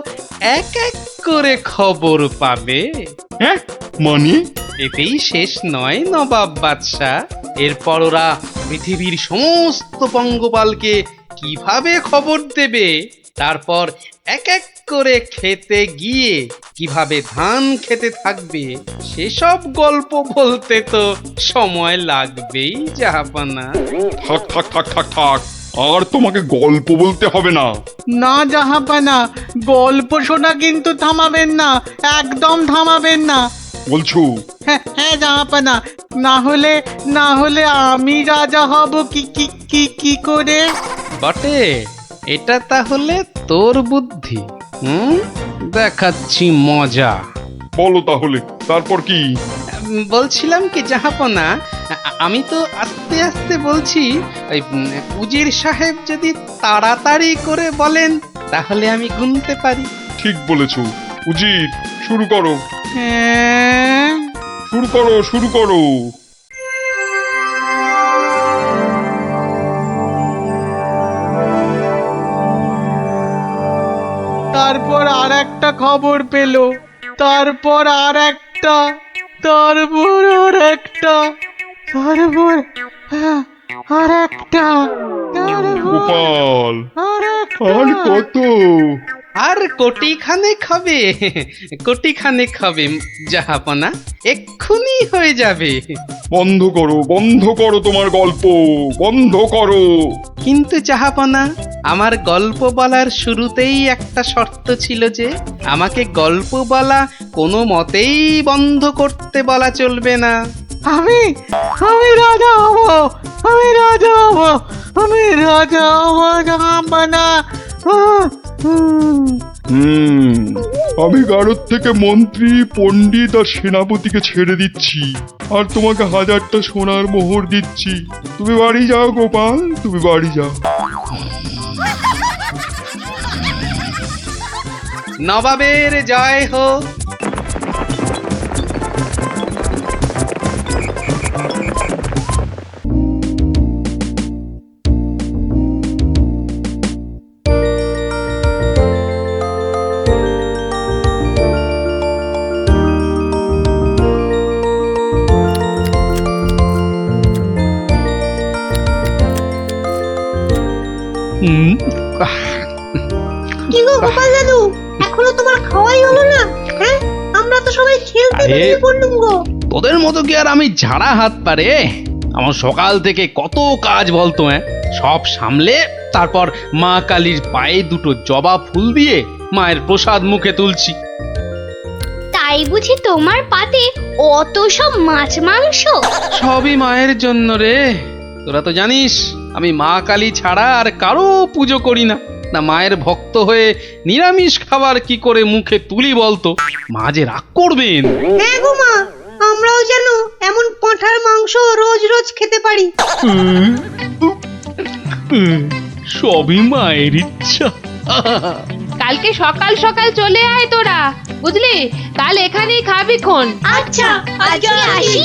এক এক করে খবর পাবে। হ্যাঁ, মানে? এতেই শেষ নয় নবাব বাদশাহ। এরপর ওরা পৃথিবীর সমস্ত পঙ্গপালকে কিভাবে খবর দেবে, তারপর এক এক করে খেতে গিয়ে কিভাবে ধান খেতে থাকবে, সেসব গল্প বলতে তো সময় লাগবেই জাহাপনা। থাক থাক থাক থাক থাক, আর তোমাকে গল্প বলতে হবে না। না জাহাপানা, গল্প শোনা কিন্তু থামাবেন না, একদম থামাবেন না। বলছো? হ্যাঁ হ্যাঁ জাহাপানা, না হলে আমি রাজা হব কি কি কি কি করে? বটে, এটা তাহলে তোর বুদ্ধি। দেখাচ্ছি মজা। বলো তাহলে, তারপর কি? বলছিলাম কি জাহাপনা, আমি তো আস্তে আস্তে বলছি, ওই উজির সাহেব যদি তাড়াতাড়ি করে বলেন তাহলে আমি গুনতে পারি। ঠিক বলেছো। উজির, শুরু করো। হ্যাঁ, শুরু করো, শুরু করো। তারপর আর একটা খবর পেলো, তারপর আর একটা, তারপর আর একটা, তারপর আর একটা, গোপাল, আর আর কত? আর কোটি খানেক হবে, কোটি খানেক হবে জাহাপনা, এক্ষুনি হয়ে যাবে। বন্ধ করো, বন্ধ করো তোমার গল্প, বন্ধ করো। কিন্তু জাহাপনা, আমার গল্প বলার শুরুতেই একটা শর্ত ছিল যে আমাকে গল্প বলা কোনো মতেই বন্ধ করতে বলা চলবে না। আমি রাজা হব, আমি রাজা হব, আমি রাজা হব জাহাপানা। আমি গারদ থেকে মন্ত্রী, পণ্ডিত আর সেনাপতিকে ছেড়ে দিচ্ছি, আর তোমাকে 1000টা সোনার মোহর দিচ্ছি। তুমি বাড়ি যাও গোপাল, তুমি বাড়ি যাও। নবাবের জয় হোক। কি গো গোপাল দাদু, এখনো তোমার খাওয়াই হলো না? হ্যাঁ, আমরা তো সবাই খেলতে বেরিয়ে পড়লুম গো। তোদের মতো কি আর আমি ঝাড়া হাত পারে? আমার সকাল থেকে কত কাজ বলতো, সব সামলে তারপর মা কালীর পায়ে দুটো জবা ফুল দিয়ে মায়ের প্রসাদ মুখে তুলছি। তাই বুঝি তোমার পাতে অত সব মাছ মাংস? সবই মায়ের জন্য রে। তোরা তো জানিস আমি মা কালী ছাড়া আর কারো পুজো করি না। না মায়ের ভক্ত হয়ে নিরামিষ খাবার কি করে মুখে তুলি বলতো? মা যে রাগ করবেন। হ্যাঁ গো মা, আমরাও যেন এমন পাঁঠার মাংস রোজ রোজ খেতে পারি। সবই মায়ের ইচ্ছা। কালকে সকাল সকাল চলে আয় তোরা, বুঝলি? কাল এখানেই খাবি খন। আচ্ছা, আজকে আসি।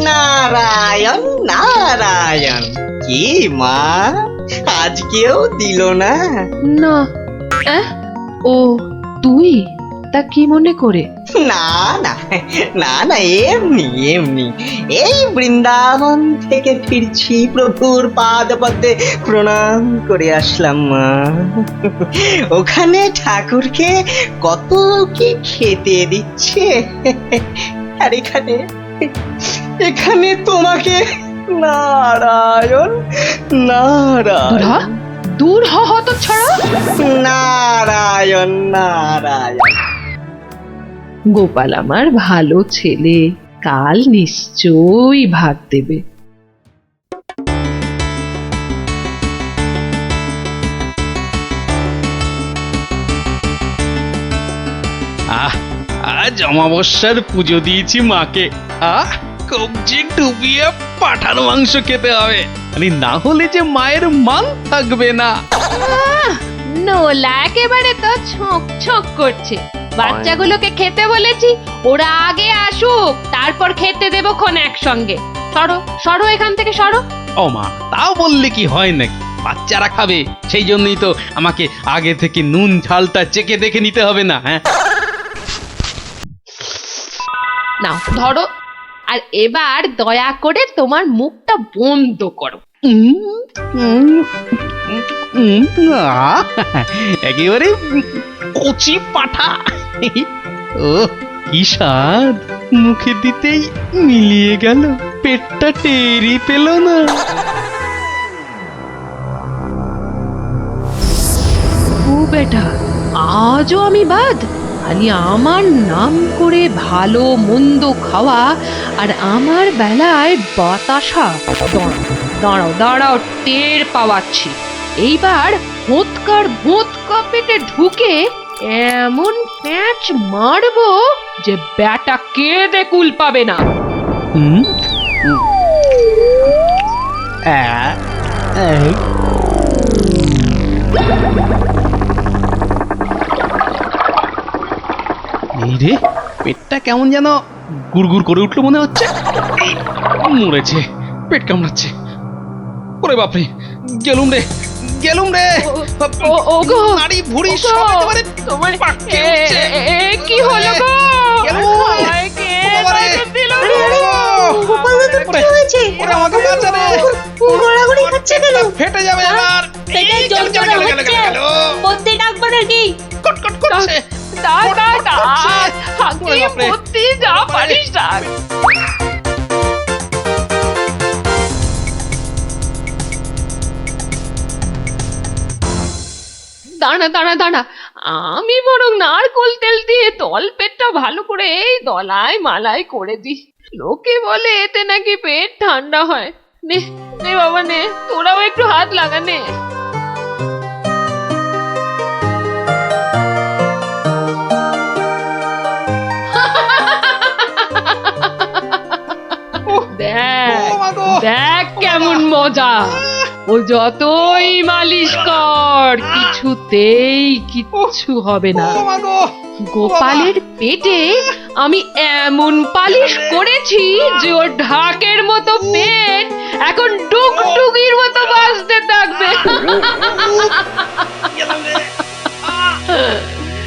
নারায়ণ নারায়ণ, কি মা, আজকেও দিল না? না, ও তুই? তা কি মনে করে? না না না না, এমনি এমনি এই বৃন্দাবন থেকে ফিরছি, প্রভুর পাদ পদ্মে প্রণাম করে আসলাম মা। ওখানে ঠাকুরকে কত কি খেতে দিচ্ছে, আর এখানে এখানে তোমাকে নারায়ণ নারায়ণ দূর হ হত ছড়া। নারায়ণ নারায়ণ। গোপাল আমার ভালো ছেলে, কাল নিশ্চয়ই ভাগ দেবে। আজ অমাবস্যার পুজো দিয়েছি মাকে। কবজি ডুবিয়ে পাঠার মাংস খেতে হবে, আরে না হলে যে মায়ের মান থাকবে না। নোলা একেবারে তো ছক ছক করছে। বাচ্চাগুলোকে খেতে বলেছি, ওরা আগে আসুক, তারপর খেতে দেবো খন একসঙ্গে। সরো সরো এখান থেকে সরো। ও মা, তাও বললে কি হয় নাকি? বাচ্চারা খাবে, সেই জন্যই তো আমাকে আগে থেকে নুন ঝালটা চেকে দেখে নিতে হবে না? হ্যাঁ, নাও ধরো, আর এবার দয়া করে তোমার মুখটা বন্ধ করো। একেবারে কচি পাঠা। ও কি স্বাদ, মুখে দিতেই মিলিয়ে গেল, পেটটা টেরি পেল না। ও বেটা, আজও আমি বাদ? খালি আমার নাম করে ভালো মন্দ খাওয়া, আর আমার বেলায় বাতাসা। দাঁড়াও দাঁড়াও, টের পাওয়াচ্ছি। এইবার ভোঁতকা পেটে ঢুকে এমন প্যাঁচ মারবো যে ব্যাটা কেঁদে কুল পাবে না। এই রে, পেটটা কেমন যেন গুড়গুড় করে উঠলো মনে হচ্ছে। মরেছে, পেট কামড়াচ্ছে। ওরে বাপরে, গেলুম রে গেলুম রে। ওগো, নাড়ি ভুঁড়ি সব একেবারে তোমার পাককে উঠছে। কি হলো গো? আমায় কে বাঁচা দিল রে? গোপাল দাদুর কি হয়েছে? ওরে আমাকে বাঁচা রে, গড়াগড়ি খাচ্ছে কেন? ফেটে যাবে এবার। পেটে যন্ত্রণা হচ্ছে, বদ্যি ডাকবো নাকি? কটকট করছে। হাঁকি ভর্তি যা পারিস ডাক। দাঁড়া দাঁড়া দাঁড়া, আমি বরং নারকোল তেল দিয়ে তল পেটটা ভালো করে এই দলাই মালাই করে দিই। লোকে বলে এতে নাকি পেট ঠান্ডা হয়। নে নে বাবা নে, তোরাও একটু হাত লাগা নে। দেখ কেমন মজা। ও যতই মালিশ কর, কিছুতেই কিচ্ছু হবে না। গোপালের পেটে আমি এমন পালিশ করেছি যে ওর ঢাকের মতো পেট এখন ডুগডুগির মতো বাজতে থাকবে।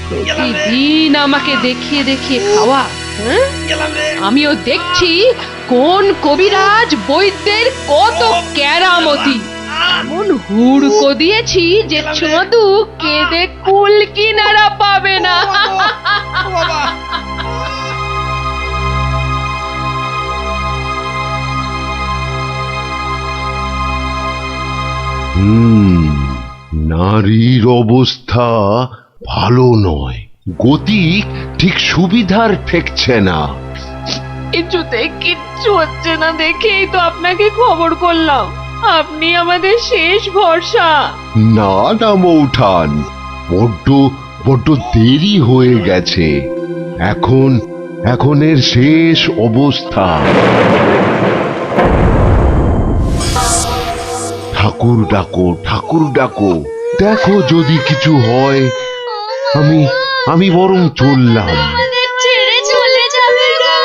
প্রতিদিন আমাকে দেখিয়ে দেখিয়ে খাওয়া, আমিও দেখছি কোন কবিরাজ বৈদ্যের কত কেরামতি। এমন হুড়কো দিয়েছি যে ছদু কেঁদে কুল কিনারা পাবে না। নারীর অবস্থা ভালো নয়, গতি ঠিক সুবিধার ঠেকছে না। কিছুতেই কিচ্ছু হচ্ছে না দেখেই তো আপনাকে খবর করলাম। আপনি আমাদের শেষ ভরসা। না না মৌঠান, বড্ড দেরি হয়ে গেছে। এখন এর শেষ অবস্থা। ঠাকুর ডাকো, ঠাকুর ডাকো, দেখো যদি কিছু হয়। আমি বরং চললাম। ছেড়ে চলে যাবে গো।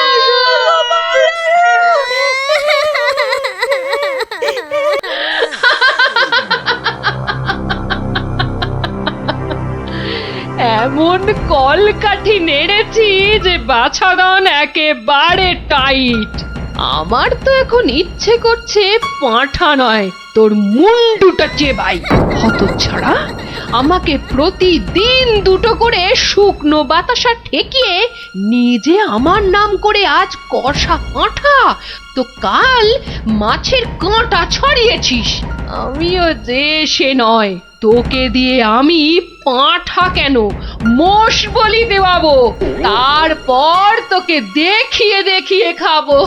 এমন কলকাঠি নেড়েছি যে বাছাধন একেবারে টাইট। আমার তো এখন ইচ্ছে করছে পাঁঠা নয়, তোর মুন্ডুটা চেবাই। হতচ্ছাড়া, আমাকে প্রতিদিন দুটো করে শুকনো বাতাসা ঠেকিয়ে নিজে আমার নাম করে আজ কষা পাঁঠা, তো কাল মাছের কাঁটা ছড়িয়েছিস। আমিও যে সে নয়, তোকে দিয়ে আমি পাঁঠা কেন মোষ বলি দেওয়াবো, তারপর তোকে দেখিয়ে দেখিয়ে খাবো।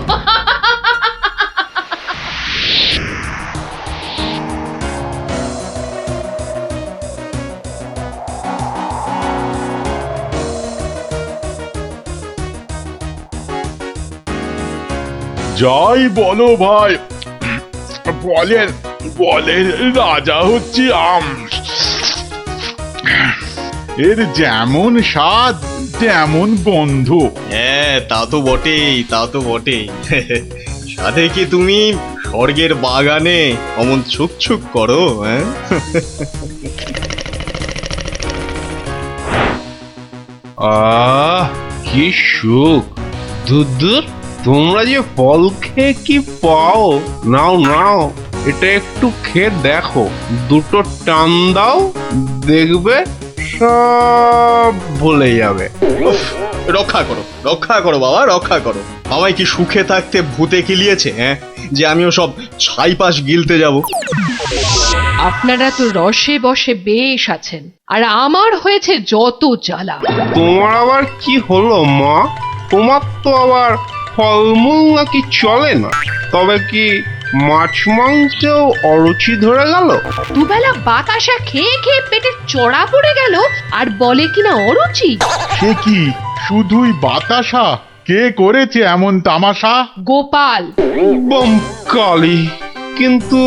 যাই বলো ভাই, বলেন বলেন রাজা হচ্ছে আম। এর যেমন স্বাদ তেমন গন্ধ। হ্যাঁ, তা তো বটেই, তা তো বটেই। সাথে কি তুমি স্বর্গের বাগানে অমন ছুকছুক করো? হ্যাঁ, আহ কি সুখ! দূর, তোমরা যে ফল খেয়ে কি পাও! নাও নাও, এটা একটু খেয়ে দেখো, দুটো টান দাও, দেখবে সব ভুলে যাবে। রক্ষা করো, রক্ষা করো বাবা, রক্ষা করো। আমায় কি সুখে থাকতে ভূতে কিলিয়েছে? হ্যাঁ, যে আমিও সব ছাইপাশ গিলতে যাব। আপনারা তো রসে বসে বেশ আছেন, আর আমার হয়েছে যত জ্বালা। তোমার আবার কি হলো মা? তোমার তো আবার ফলমূল নাকি চলে না? তবে কি মাছ মাংসেও অরুচি ধরে গেল? দুবেলা বাতাসা খেয়ে খেয়ে পেটের চড়া পড়ে গেল, আর বলে কিনা অরুচি। সে কি শুধুই বাতাসা? কে করেছে এমন তামাশা? গোপাল। কালী, কিন্তু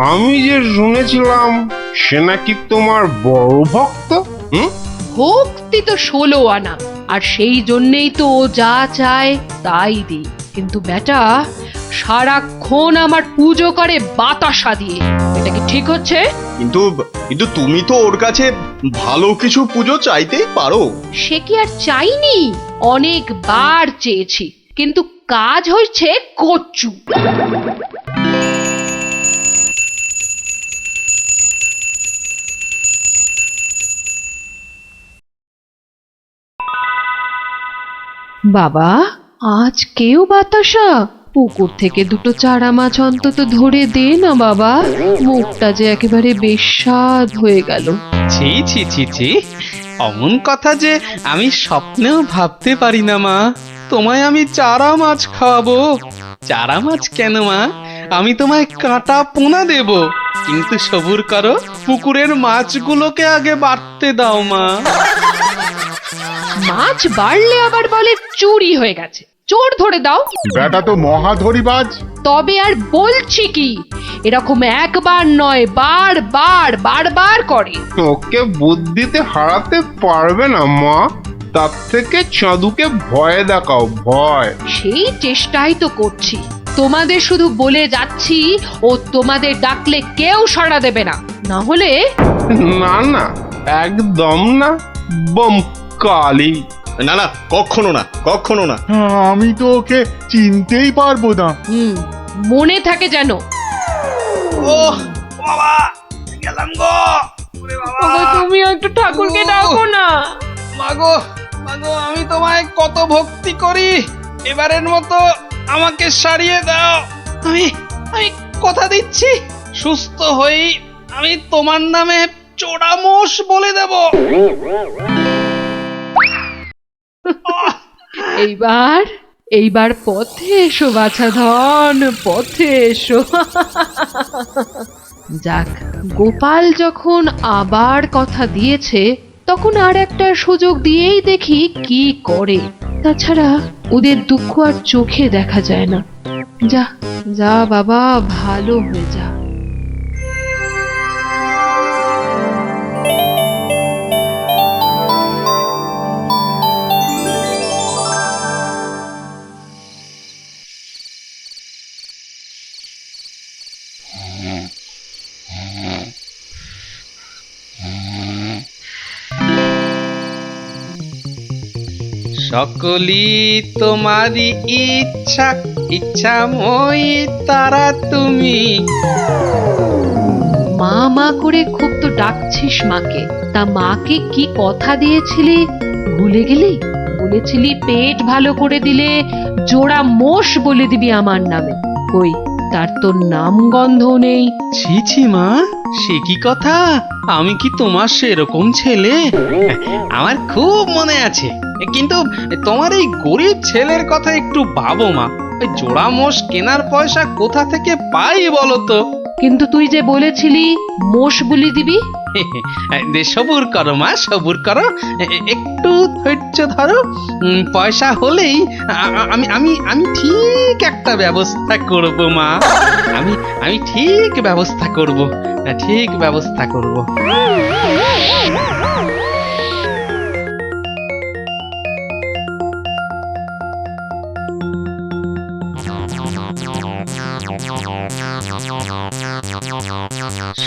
আমি যে শুনেছিলাম সে নাকি তোমার বড় ভক্ত। ভক্তি তো 16 আনা, আর সেই জন্যেই তো ও যা চায় তাই দিই। কিন্তু বেটা সারাক্ষণ আমার পুজো করে বাতাসা দিয়ে, এটা কি ঠিক হচ্ছে? কিন্তু কিন্তু তুমি তো ওর কাছে ভালো কিছু পুজো চাইতেই পারো। সে কি আর চাইনি? অনেকবার চেয়েছি, কিন্তু কাজ হয়েছে কচু। বাবা, আজ কেউ বাতাসা? পুকুর থেকে দুটো চারা মাছ অন্তত ধরে দে না বাবা, মুখটা যে একেবারে বেস্বাদ হয়ে গেল। ছি ছি ছি ছি, অমন কথা যে আমি স্বপ্নেও ভাবতে পারি না মা। তোমায় আমি চারা মাছ খাওয়াবো। চারা মাছ কেন মা, আমি তোমায় কাঁটা পোনা দেব, কিন্তু সবুর করো, পুকুরের মাছগুলোকে আগে বাড়তে দাও মা। মাছ বাড়লে আবার বলে চুরি হয়ে গেছে, চোর ধরে দাও। বেটা তো মহাধরিবাজ। তবে আর বলছি কি, এরকম একবার নয়, বারবার করে। ওকে বুদ্ধিতে হারাতে পারবে না মা, তার থেকে চাঁদুকে ভয় দেখাও, ভয়। সেই চেষ্টাই তো করছি, তোমাদের শুধু বলে যাচ্ছি ও তোমাদের ডাকলে কেউ সাড়া দেবে না, না হলে। না না, একদম না, বম কালী। না না, কখনো না, কখনো না। আমি তো ওকে চিনতেই পারবো না। মনে থাকে যেন। তুমি একটু ঠাকুরকে ডাকো না। মাগো মাগো, আমি তোমায় কত ভক্তি করি, এবারের মতো আমাকে সারিয়ে দাও। আমি আমি কথা দিচ্ছি, সুস্থ হই আমি তোমার নামে চোরামোষ বলে দেব। এইবার পথে এসো বাছা ধন, পথে এসো। যাক, গোপাল যখন আবার কথা দিয়েছে, তখন আর একটা সুযোগ দিয়েই দেখি কি করে। তাছাড়া ওদের দুঃখ আর চোখে দেখা যায় না। যা যা বাবা, ভালো হয়ে যা। সকলই তোমারই ইচ্ছা, ইচ্ছাময়ী তারা তুমি। মা মা করে খুব তো ডাকছিস মাকে, তা মাকে কি কথা দিয়েছিলি ভুলে গেলি? বলেছিলি পেট ভালো করে দিলে জোড়া মোষ বলে দিবি আমার নামে। কই তার তো নাম গন্ধ নেই। ছি ছি মা, সে কি কথা? আমি কি তোমার সেরকম ছেলে? আমার খুব মনে আছে, কিন্তু তোমার এই গরিব ছেলের কথা একটু ভাবো মা। ওই জোড়া মোষ কেনার পয়সা কোথা থেকে পাই বলো তো? কিন্তু তুই যে বলেছিলি মোষ বলি দিবি। সবুর করো মা, সবুর করো, একটু ধৈর্য ধরো। পয়সা হলেই আমি আমি আমি ঠিক একটা ব্যবস্থা করব মা। আমি ঠিক ব্যবস্থা করব, ঠিক ব্যবস্থা করব।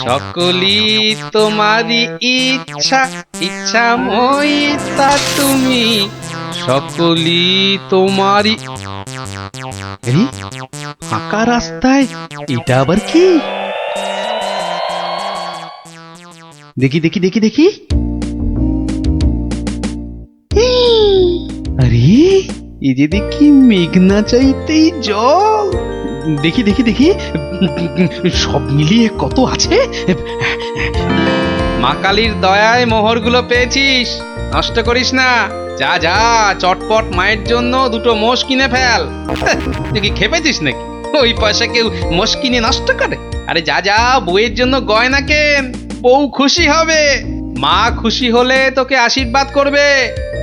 সকলই তোমারই ইচ্ছা, ইচ্ছাময়ী তা তুমি। সকলই তোমারই। এই ফাঁকা রাস্তায় এটা আবার কি? দেখি দেখি দেখি দেখি। আরে এই যে দেখি মেঘনা চাইতেই জল। দেখি দেখি দেখি, সব মিলিয়ে কত আছে। মা কালীর দয়ায় মোহরগুলো পেয়েছিস, নষ্ট করিস না। যা যা, চটপট মায়ের জন্য দুটো মোষ কিনে ফেল। তুই কি খেপেছিস নাকি? ওই পয়সা কেউ মোষ কিনে নষ্ট করে? আরে যা যা, বউয়ের জন্য গয়না কেন, বউ খুশি হবে। মা খুশি হলে তোকে আশীর্বাদ করবে,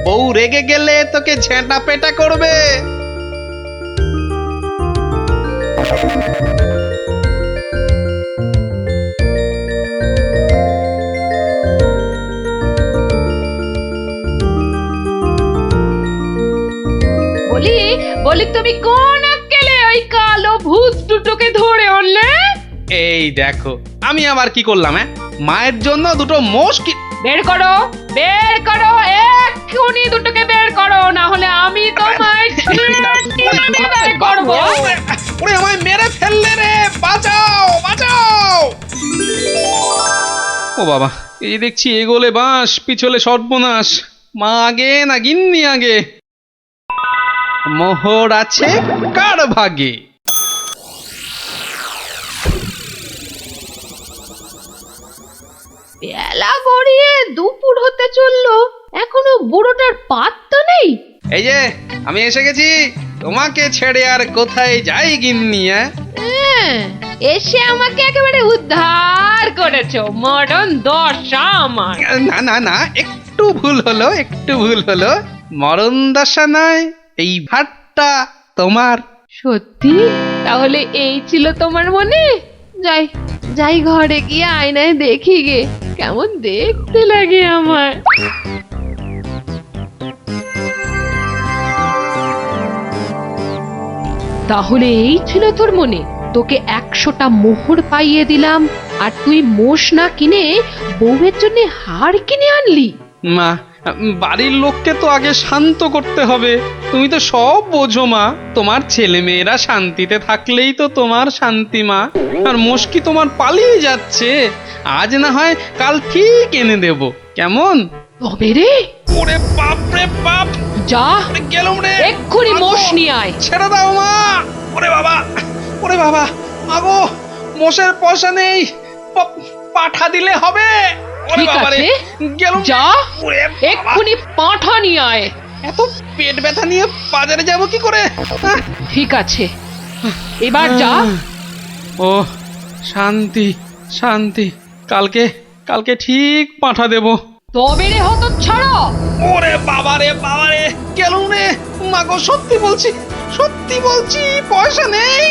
বউ রেগে গেলে তোকে ঝেঁটা পেটা করবে। বলি বলি তুমি কোন আক্কেলে ওই কালো ভূত দুটোকে ধরে আনলে? এই দেখো, আমি আবার কি করলাম? মায়ের জন্য দুটো মোষ কি। বের করো, বের করো, এক্ষুনি দুটোকে বের করো, না হলে আমি তোমায় বের করব। ওরে আমায় মেরে ফেললে রে, বাঁচাও বাঁচাও। ও বাবা, এই দেখছি এগোলে বাঁশ, পিছলে সর্বনাশ। মা আগে না গিন্নি আগে? মোহর আছে কার ভাগে? বেলা গড়িয়ে দুপুর হতে চললো, এখনো বুড়োটার পাত্তা নেই। এই যে আমি এসে গেছি, তোমাকে ছেড়ে আর কোথায় যাই গিন্নি? এসে আমাকে একেবারে উদ্ধার করেছো, মরণ দশা আমার। না না না, একটু ভুল হলো, একটু ভুল হলো। মরণ দশা নয়, এই ভাতটা তোমার। সত্যি? তাহলে এই ছিল তোমার মনে? যাই যাই, ঘরে গিয়ে আয়নায় দেখি গে কেমন দেখতে লাগে আমার। তাহলে এই ছিল তোর মনে? তোকে 100টা মোহর পাইয়ে দিলাম, আর তুই মোষ না কিনে বউয়ের জন্য হার কিনে আনলি? মা, বাড়ির লোককে তো আগে শান্ত করতে হবে। তুমি তো সব বোঝো মা। তোমার ছেলে মেয়েরা শান্তিতে থাকলেই তো তোমার শান্তি মা। আর মুশকি তোমার পালিয়ে যাচ্ছে, আজ না হয় কাল ঠিক এনে দেব, কেমন? তবে রে, ওরে বাপ রে বাপ, যা গেলুম রে, এক্ষুনি মোষ নিয়ে আয়। ছেড়ে দাও মা। ওরে বাবা, ওরে বাবা, আগো মোষের পয়সা নেই, পাঠা দিলে হবে। ঠিক আছে, যা এক্ষুনি পাঠা নিয়ে আয়। এত পেট ব্যথা নিয়ে বাজারে যাব কি করে? ঠিক আছে, এবার যা। ও শান্তি শান্তি, কালকে কালকে ঠিক পাঠা দেব। তবে রে হতচ্ছাড়া। ওরে বাবা রে বাবা রে, গেলুম রে। মাগো সত্যি বলছি, সত্যি বলছি, পয়সা নেই।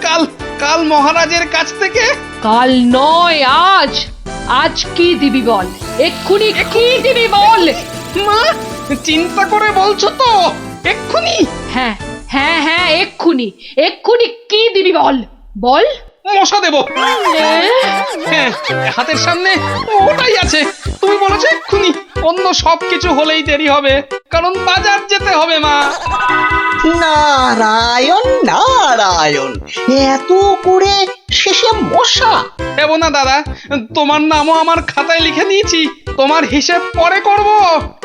কাল কাল মহারাজের কাছ থেকে। কাল নয়, আজ। আজ কি দিবি বল, এক্ষুনি কি দিবি বল। মা, চিন্তা করে বলছো তো? এক্ষুনি? হ্যাঁ হ্যাঁ হ্যাঁ, এক্ষুনি এক্ষুনি কি দিবি বল, বল। মশা দেবো। হ্যাঁ, হাতের সামনে ওটাই আছে। তুমি বলেছো এক্ষুনি অন্য সবকিছু হলেই দেরি হবে, কারণ বাজার যেতে হবে মা। নারায়ণ নারায়ণ, এত করে শেষে মশা? দেবো না দাদা, তোমার নামও আমার খাতায় লিখে নিয়েছি। তোমার হিসেব পরে করব,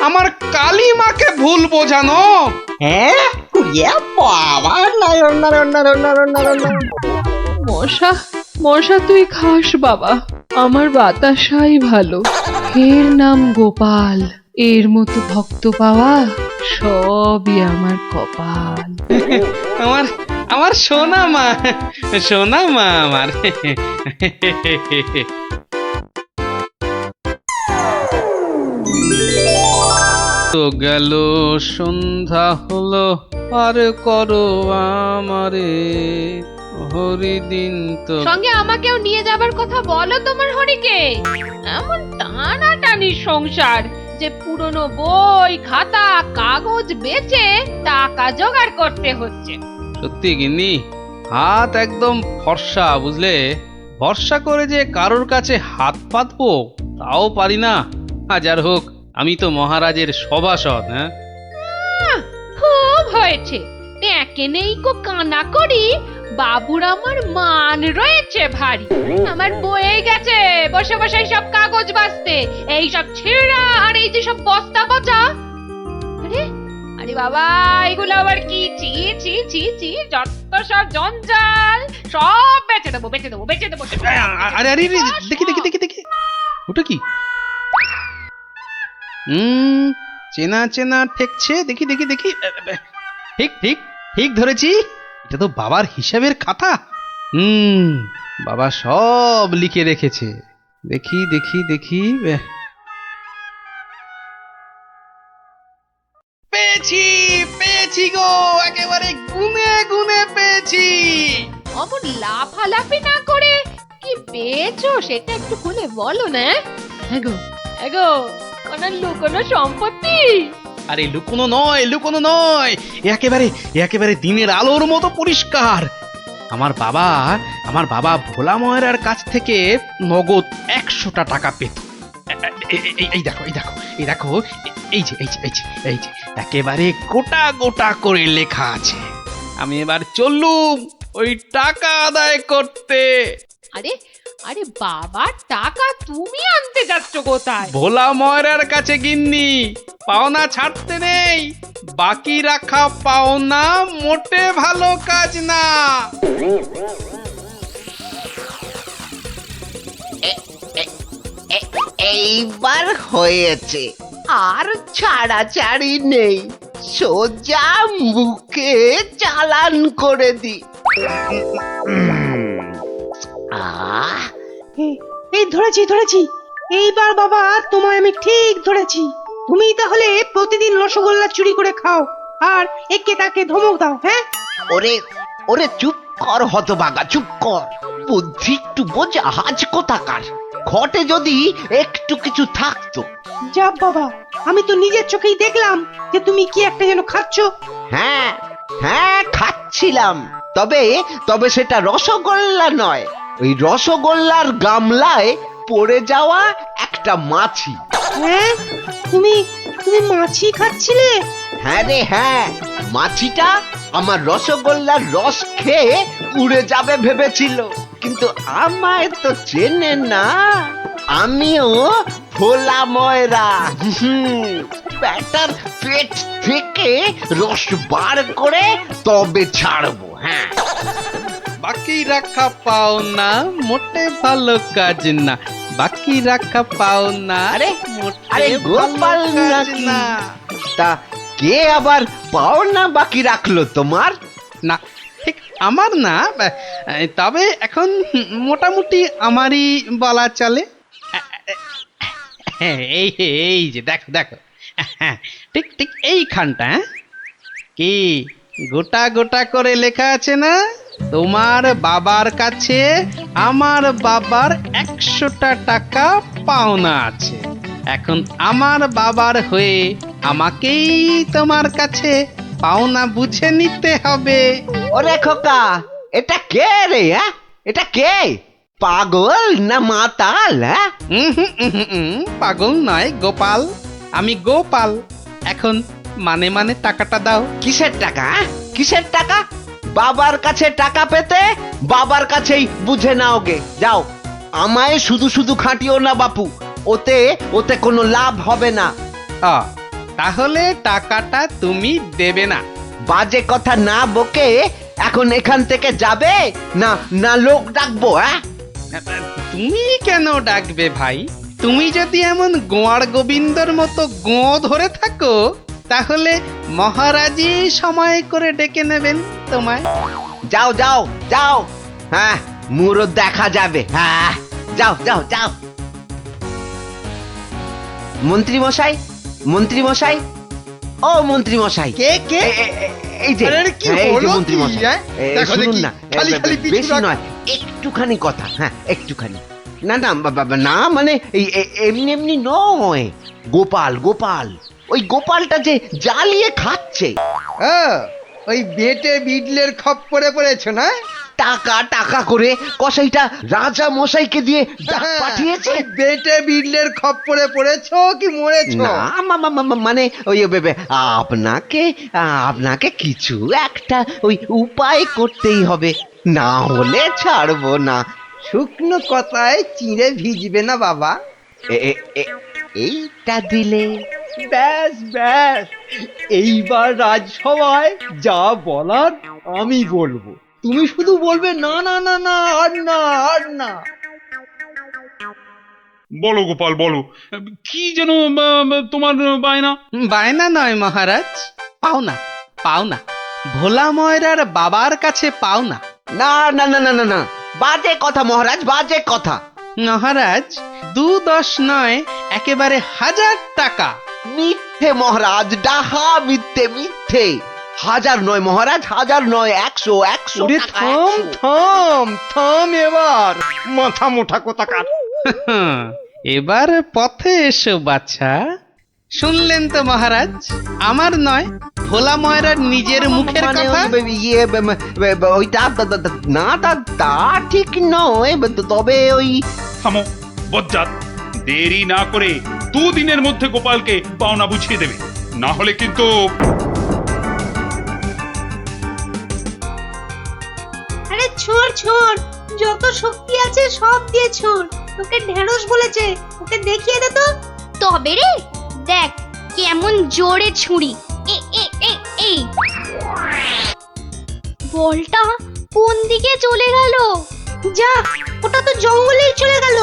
আমার কালী মাকে ভুল বোঝানো। হ্যাঁ, বাবা, নারায়ণ নারায়ণ নারায়ণ নারায়ণ নারায়ণ। মশা মশা তুই খাস বাবা, আমার বাতাসাই ভালো। এর নাম গোপাল, এর মতো ভক্ত পাওয়া সবই আমার কপাল। আমার আমার সোনা মা, সোনা মা আমার। তো গেল সন্ধ্যা হলো, আর করো আমারে হরিদিন। তো সঙ্গে আমাকেও নিয়ে যাবার কথা বলো তোমার হরিকে। এমন টানাটানির সংসার যে পুরনো বই খাতা কাগজ বেচে টাকা জোগাড় করতে হচ্ছে। সত্যি গিন্নি, হাত একদম ফর্সা, বুঝলে? ভরসা করে যে কারোর কাছে হাত পাতবো তাও পারি না। হাজার হোক আমি তো মহারাজের সভাসদ। হ্যাঁ, খুব হয়েছে। একে নেই কো কানা করি, বাবুর আমার মান রয়েছে ভারী। আমার বয়ে গেছে বসে বসে সব কাগজ বাঁচতে, এই সব ছেঁড়া আর এই যে সব বস্তা পচা। আরে আরে বাবা, এগুলো আবার কি? চি চি চি চি, যত সব জঞ্জাল, সব বেচে দেবো বেচে দেবো বেচে দেবো। আরে আরে দেখি দেখি দেখি দেখি, ওটা কি? চেনা চেনা ঠেকছে। দেখি দেখি দেখি, ঠিক ঠিক ঠিক ধরেছি, এটা তো বাবার হিসাবের খাতা। বাবা সব লিখে রেখেছে। দেখি দেখি দেখি, পেয়েছি পেয়েছি গো, একেবারে গুনে গুনে পেয়েছি। অমন লাফালাফি না করে কি পেয়েছো সেটা একটু খুলে বলো না। এগো এগো, কোন লুকোনো সম্পত্তি? আরে লুকোনো নয়, লুকোনো নয়, একেবারে একেবারে দিনের আলোর মতো পরিষ্কার। আমার বাবা ভোলা ময়রার কাছ থেকে নগদ 100টা টাকা পেত। এই দেখো এই দেখো এই দেখো, এই যে এই যে এই যে এই যে একেবারে গোটা গোটা করে লেখা আছে। আমি এবার চললুম ওই টাকা আদায় করতে। আরে আরে বাবা, টাকা তুমি আনতে যাচ্ছ কোথায়? ভোলা ময়রার কাছে গিন্নি। পাওনা ছাড়তে নেই, বাকি রাখা পাওনা মোটে ভালো কাজ না। এইবার হয়েছে, আর ছাড়াছাড়ি নেই, সোজা মুখে চালান করে দি। এই ধরেছি ধরেছি, এইবার বাবা তোমায় আমি ঠিক ধরেছি। তুমি তাহলে প্রতিদিন রসগোল্লা চুরি করে খাও আর একে তাকে ধমক দাও। হ্যাঁ, ওরে ওরে চুপ কর হতভাগা, চুপ কর। বুদ্ধি একটু বোঝা, হাজ কোথাকার। ঘটে যদি একটু কিছু থাকতো। যা বাবা, আমি তো নিজের চোখেই দেখলাম যে তুমি কি একটা যেন খাচ্ছ। হ্যাঁ হ্যাঁ, খাচ্ছিলাম। তবে তবে সেটা রসগোল্লা নয়, ওই রসগোল্লার গামলায় পড়ে যাওয়া একটা মাছি। হ্যাঁ, তুমি তুমি মাছি খাচ্ছিলে? হ্যাঁ রে হ্যাঁ, মাছিটা আমার রসগোল্লার রস খেয়ে উড়ে যাবে ভেবেছিল, কিন্তু আমায় তো চেনে না। আমিও ভোলা ময়রা। ব্যাটার পেট থেকে রস বার করে তবে ছাড়বো। হ্যাঁ, বাকি রাখা পাওনা মোটে ভালো কাজ না, বাকি রাখা পাওনা আরে মোটে গোপাল না। তা কে আবার পাওনা বাকি রাখলো তোমার? না, ঠিক আমার না, তবে এখন মোটামুটি আমারই বলা চলে। এই এই যে দেখো দেখো, ঠিক ঠিক এইখানটা। কি গোটা গোটা করে লেখা আছে না? তোমার বাবার কাছে আমার বাবার 100টা টাকা পাওনা আছে। এখন আমার বাবার হয়ে আমাকেই তোমার কাছে পাওনা বুঝে নিতে হবে। ওরে খোকা, এটা কে রে? এটা কে? পাগল না মাতাল? হ্যাঁ, পাগল নয় গোপাল, আমি গোপাল। এখন মানে মানে টাকাটা দাও। কিসের টাকা? কিসের টাকা? বাবার কাছে টাকা পেতে বাবার কাছেই বুঝে নাও গে। যাও, আমায় শুধু শুধু খাটিও না বাপু, ওতে ওতে কোনো লাভ হবে না। তাহলে টাকাটা তুমি দেবে না? বাজে কথা না বকে এখন এখান থেকে যাবে না না লোক ডাকবো? হ্যাঁ, তুমি কেন ডাকবে ভাই? তুমি যদি এমন গোয়ার গোবিন্দর মতো গো ধরে থাকো তাহলে মহারাজই সময় করে ডেকে নেবেন তোমায়। যাও যাও যাও, হ্যাঁ মুরো দেখা যাবে। হ্যাঁ, যাও যাও যাও। মন্ত্রী মশাই, মন্ত্রী মশাই, ও মন্ত্রী মশাই। কে কে? এই যে কি এই যে হলো মন্ত্রী কি, মশাই, দেখো শুনুন দেখি, না, খালি খালি পিছু বেশি রাখ- নয়, একটুখানি কথা। হ্যাঁ, একটুখানি। না না না, মানে এমনি এমনি নয়। গোপাল গোপাল, ওই গোপালটা যে জ্বালিয়ে খাচ্ছে। ওই বেটে বিডলের খপ্পরে পড়েছ না? টাকা টাকা করে কসাইটা রাজা মশাইকে দিয়ে ডাক পাঠিয়েছে। বেটে বিডলের খপ্পরে পড়েছো কি মরেছো? না মানে ওই আপনাকে আপনাকে কিছু একটা ওই উপায় করতেই হবে, না হলে ছাড়বো না। শুকনো কথায় চিঁড়ে ভিজবে না বাবা। এইটা দিলে ব্যাস ব্যাস, এইবার রাজসভায় যা বলার আমি বলবো, তুমি শুধু বলবে না না না না, আর না আর না। বলো গোপাল বলো, কি যেন তোমার বায়না? বায়না নয় মহারাজ, পাওনা পাওনা, ভোলা ময়রার বাবার কাছে পাওনা। না না না না না না, বাজে কথা মহারাজ, বাজে কথা। মহারাজ 2-10 নয়, একেবারে 1000 টাকা। মিথ্যে মহারাজ, ডাহা মিথ্যে মিথ্যে। 1000 নয় মহারাজ, 1000 নয়, 100 100 ওরে টাকা, থাম 100। থাম থাম, এবার মাথা মোটা কোথাকার। এবার পথে এসো বাছা। শুনলেন তো মহারাজ, আমার নয়, ভোলা ময়রার নিজের মুখের মানে কথা। ওইটা না, তা ঠিক নয়, তবে ওই থামো বজ্জাত, দেরি না করে 2 দিনের মধ্যে গোপালকে পাওনা বুঝিয়ে দেবে, না হলে কিন্তু। আরে ছোড় ছোড়, যত শক্তি আছে সব দিয়ে ছোড়। তোকে ঢেঁড়স বলেছে, ওকে দেখিয়ে দে তো। তবে রে দেখ কেমন জোরে ছুরি। এই বলটা কোন দিকে চলে গেল? যা, ওটা তো জঙ্গলেই চলে গেল।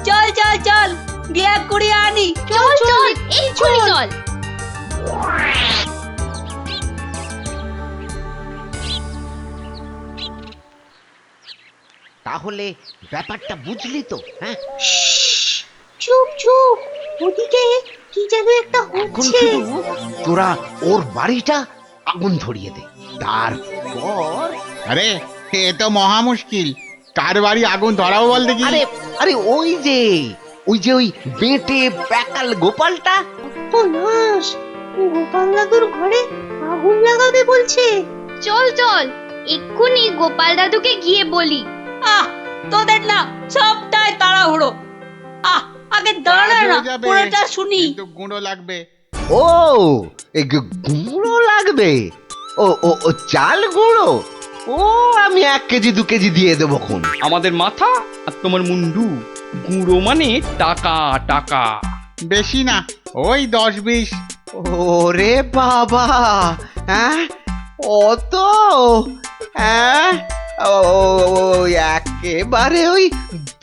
চল চল চল, গিয়ে করে আনি। চল চল, এই চল চল। তাহলে ব্যাপারটা বুঝলি তো? হ্যাঁ, চুপ চুপ, ওদিকে কি যেন একটা এখন হচ্ছে। শুধু তোরা ওর বাড়িটা আগুন ধরিয়ে দে, তারপর। আরে এ তো মহা মুশকিল, কার বাড়ি আগুন ধরাবো বল দেখি। আরে আরে ওই যে ওই বেটে প্যাকাল গোপালটা। ও নাশ, গোপাল দাদুর ঘরে আগুন লাগাবে বলছে। চল চল, এক্ষুনি গোপাল দাদুকে গিয়ে বলি। তোদের না সবটাই তাড়াহুড়ো। আগে দাঁড়া না, পুরোটা শুনি। গুঁড়ো লাগবে। ও, এই গুঁড়ো লাগবে? ও ও ও, চাল গুঁড়ো? ও, আমি 1 কেজি 2 কেজি দিয়ে দেবো খন। আমাদের মাথা আর তোমার মুন্ডু, গুঁড়ো মানে টাকা টাকা। বেশি না, ওই 10-20। ওরে বাবা, হ্যাঁ অত? হ্যাঁ, একেবারে ওই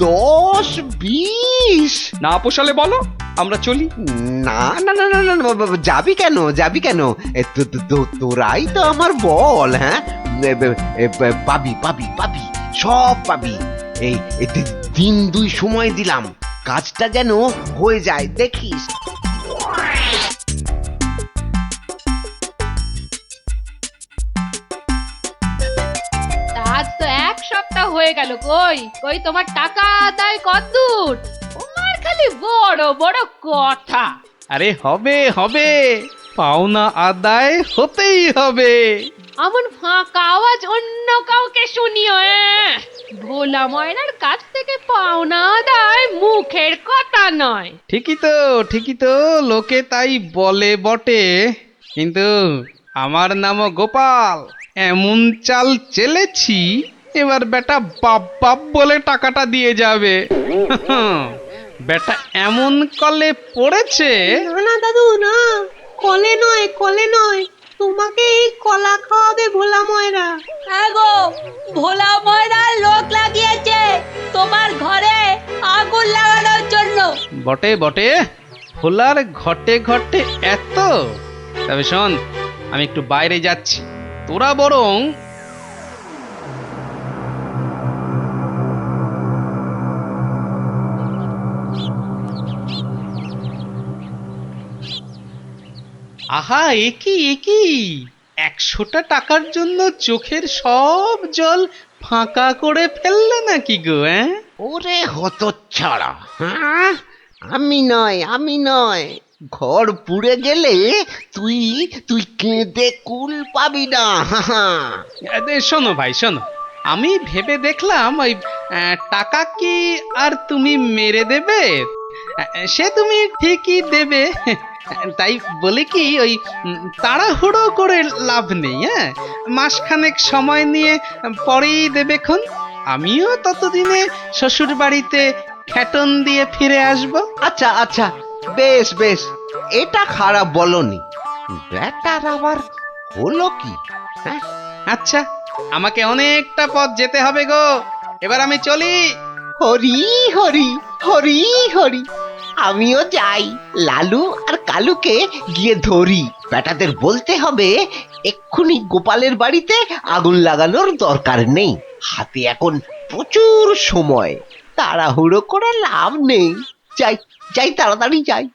10-20? না পোষালে বলো, আমরা চলি। না না না না না, যাবি কেন, যাবি কেন? তোরাই তো আমার বল। হ্যাঁ, পাবি পাবি পাবি, সব পাবি। এই 1 2 সময় দিলাম, কাজটা যেন হয়ে যায়, দেখিস। আজ তো 1 সপ্তাহ হয়ে গেল। কই কই তোমার টাকা আদায় কতদূর? তোমার খালি বড় বড় কথা। আরে হবে হবে, পাওনা আদায় হতেই হবে। এমন ফাঁকা আওয়াজ অন্য কাউকে শুনিও। ভোলা ময়রার কাছ থেকে পাওনা আদায় মুখের কথা নয়। ঠিকই তো লোকে তাই বলে বটে, কিন্তু আমার নামও গোপাল। এমন চাল চেলেছি এবার বেটা বাপ বাপ বলে টাকাটা দিয়ে যাবে। বেটা এমন কলে পড়েছে। না না দাদু না, কলে নয় তোমাকে এই কলা খাওয়াবে ভোলা ময়রা। হ্যাঁ গো, ভোলা ময়রার লোক লাগিয়েছে তোমার ঘরে আগুন লাগানোর জন্য। বটে ভোলার ঘটে ঘটে এত। তবে শোন, আমি একটু বাইরে যাচ্ছি, তোরা বরং আহা, একি 100টা টাকার জন্য চোখের সব জল ফাঁকা করে ফেললে নাকি গো? ওরে হতচ্ছাড়া, হ্যাঁ? আমি নয় ঘর পুড়ে গেলে তুই কেঁদে কুল পাবি না। শোনো ভাই শোনো, আমি ভেবে দেখলাম ওই টাকা কি আর তুমি মেরে দেবে? সে তুমি ঠিকই দেবে, তাই বলে কি ওই তাড়াহুড়ো করে লাভ নেই। হ্যাঁ, মাসখানেক সময় নিয়ে পরেই দেবেক্ষণ। আমিও ততদিনে শ্বশুর বাড়িতে খ্যাটন দিয়ে ফিরে আসবো। আচ্ছা বেশ এটা খারাপ বলনি। ব্যাটার আবার হলো কি? হ্যাঁ, আচ্ছা, আমাকে অনেকটা পথ যেতে হবে গো, এবার আমি চলি। হরি হরি হরি হরি, আমিও যাই। লালু আর কালুকে গিয়ে ধরি। বেটাদের বলতে হবে এক্ষুনি গোপালের বাড়িতে আগুন লাগানোর দরকার নেই, হাতে এখন প্রচুর সময়, তাড়াহুড়ো করে লাভ নেই। যাই তাড়াতাড়ি যাই।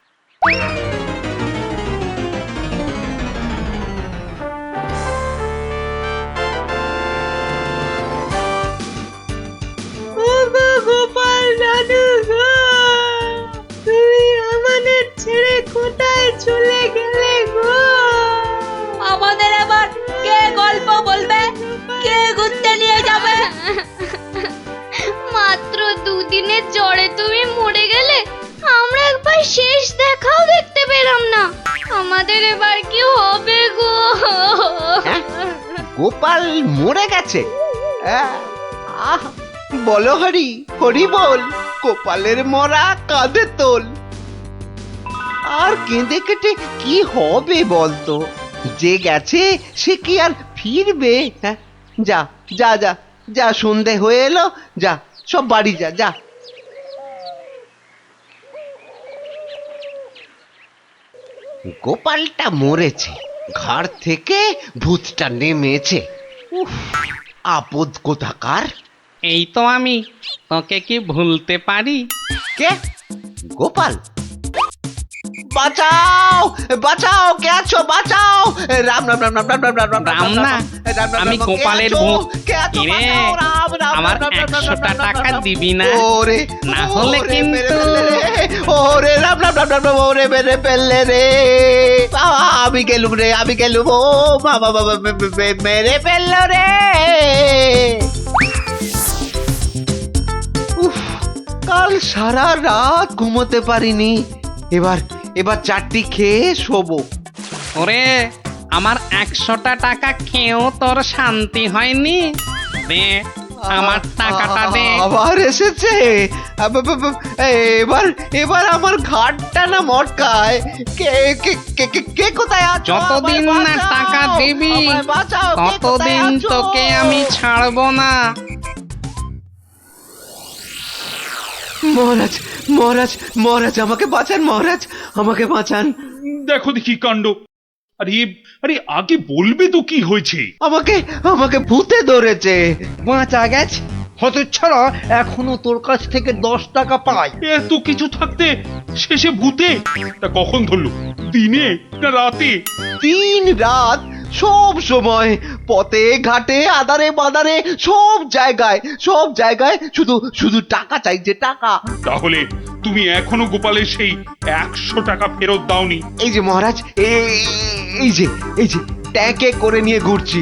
গোপাল দাদু গো, তুমি আমাদের ছেড়ে কোথায় চলে গেলে গো? আমাদের আবার কে গল্প বলবে, কে ঘুরতে নিয়ে যাবে? মাত্র দুদিনের জ্বরে তুমি মরে গেলে, আমরা একবার শেষ দেখাও দেখতে পেলাম না। আমাদের এবার কি হবে গো? গোপাল মরে গেছে? বলো হরি হরি বল, গোপালের মরা কাঁধে তোল। আর কেঁদে কেটে কি হবে বলতো? যে গেছে সে কি আর ফিরবে? হ্যাঁ, যা সন্ধে হয়ে এলো, যা সব বাড়ি যা। গোপালটা মরেছে, ঘাড় থেকে ভূতটা নেমেছে। উফ, আপদ কোথাকার। এই তো আমি, তোকে কি ভুলতে পারি? কে? গোপাল? বাঁচাও কে আছো? বাঁচাও! রাম রাম রাম রাম রাম রাম রাম রাম না, আমি গোপালের ভূত। কিরে, আমার 100টা টাকা দিবি না? না হলে কিন্তু ওরে রাম রাম রাম রাম, ওরে মেরে ফেললে রে। আমি গেলুম ও বাবা, মেরে ফেললো রে। কাল সারা রাত ঘুমোতে পারিনি, এবার চারটি খেয়ে শোবো। ওরে, আমার 100টা টাকা খেয়েও তোর শান্তি হয়নি? দে আমার টাকাটা দে। আবার এসেছে। এবার আমার ঘাটটা না মটকায়। কে কোথায় আছো? যতদিন না টাকা দিবি ততদিন তোকে আমি ছাড়বো না। মহারাজ আমাকে বাঁচান, মহারাজ আমাকে বাঁচান। দেখো দেখি কাণ্ড। আরে আগে বলবে তো কি হয়েছে? আমাকে ভূতে ধরেছে। বাঁচা গেছে হতচ্ছাড়া, এখনো তোর কাছ থেকে 10 টাকা পাই। এত কিছু থাকতে শেষে ভূতে? তা কখন ধরলো? দিনে না রাতে? 3 রাত, সব সময়, পথে ঘাটে আদারে বাদারে, সব জায়গায় শুধু টাকা চাইছে, টাকা। তাহলে তুমি এখনো গোপালের সেই 100 টাকা ফেরত দাওনি? এই যে মহারাজ, এই যে ট্যাঁকে করে নিয়ে ঘুরছি।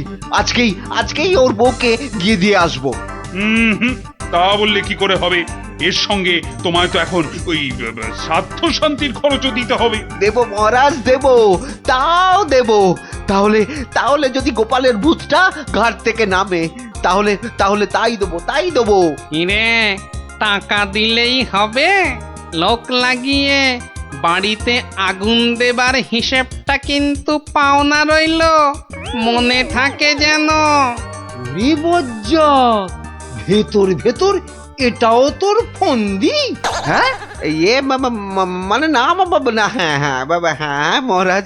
আজকেই ওর বউকে গিয়ে দিয়ে আসবো। তা বললে কি করে হবে? এর সঙ্গে তোমায় তো এখন ওই স্বার্থ শান্তির খরচও দিতে হবে। দেব মহারাজ দেব, তাও দেব। তাহলে তাহলে যদি গোপালের ভূতটা ঘাট থেকে নামে, তাহলে তাহলে তাই দেবো, তাই দেবো। ইরে, টাকা দিলেই হবে? লোক লাগিয়ে বাড়িতে আগুন দেবার হিসেবটা কিন্তু পাওনা রইল, মনে থাকে যেন। বিপজ্জক, ভেতর ভেতর এটাও তোর ফন্দি? হ্যাঁ মানে না বাবা, না, হ্যাঁ হ্যাঁ বাবা, হ্যাঁ মহারাজ,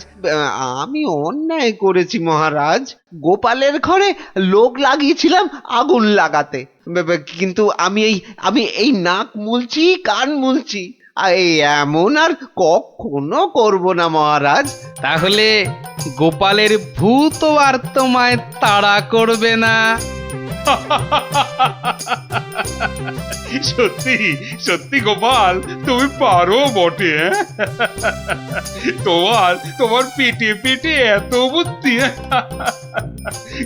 আমি অন্যায় করেছি মহারাজ। গোপালের ঘরে লোক লাগিয়েছিলাম আগুন লাগাতে, কিন্তু আমি এই নাক মুলছি, কান মুলছি, এই এমন আর কখনো করব না মহারাজ। তাহলে গোপালের ভূত আর তোমায় তাড়া করবে না। সত্যি সত্যি গোপাল, তুমি পারো বটে। তোমার পেটে পেটে এত বুদ্ধি।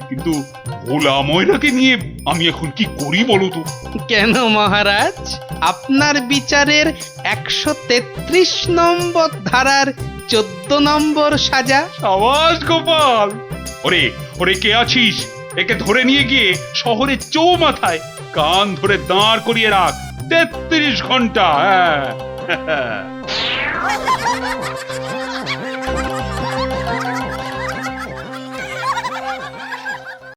কিন্তু ভোলা ময়নাকে নিয়ে আমি এখন কি করি বলো তো? কেন মহারাজ, আপনার বিচারের 133 নম্বর ধারার 14 নম্বর সাজা। সাবাস গোপাল। ওরে ওরে, কে আছিস? একে ধরে নিয়ে গিয়ে শহরের চৌমাথায় কান ধরে দাঁড় করিয়ে রাখ 33 ঘন্টা। হ্যাঁ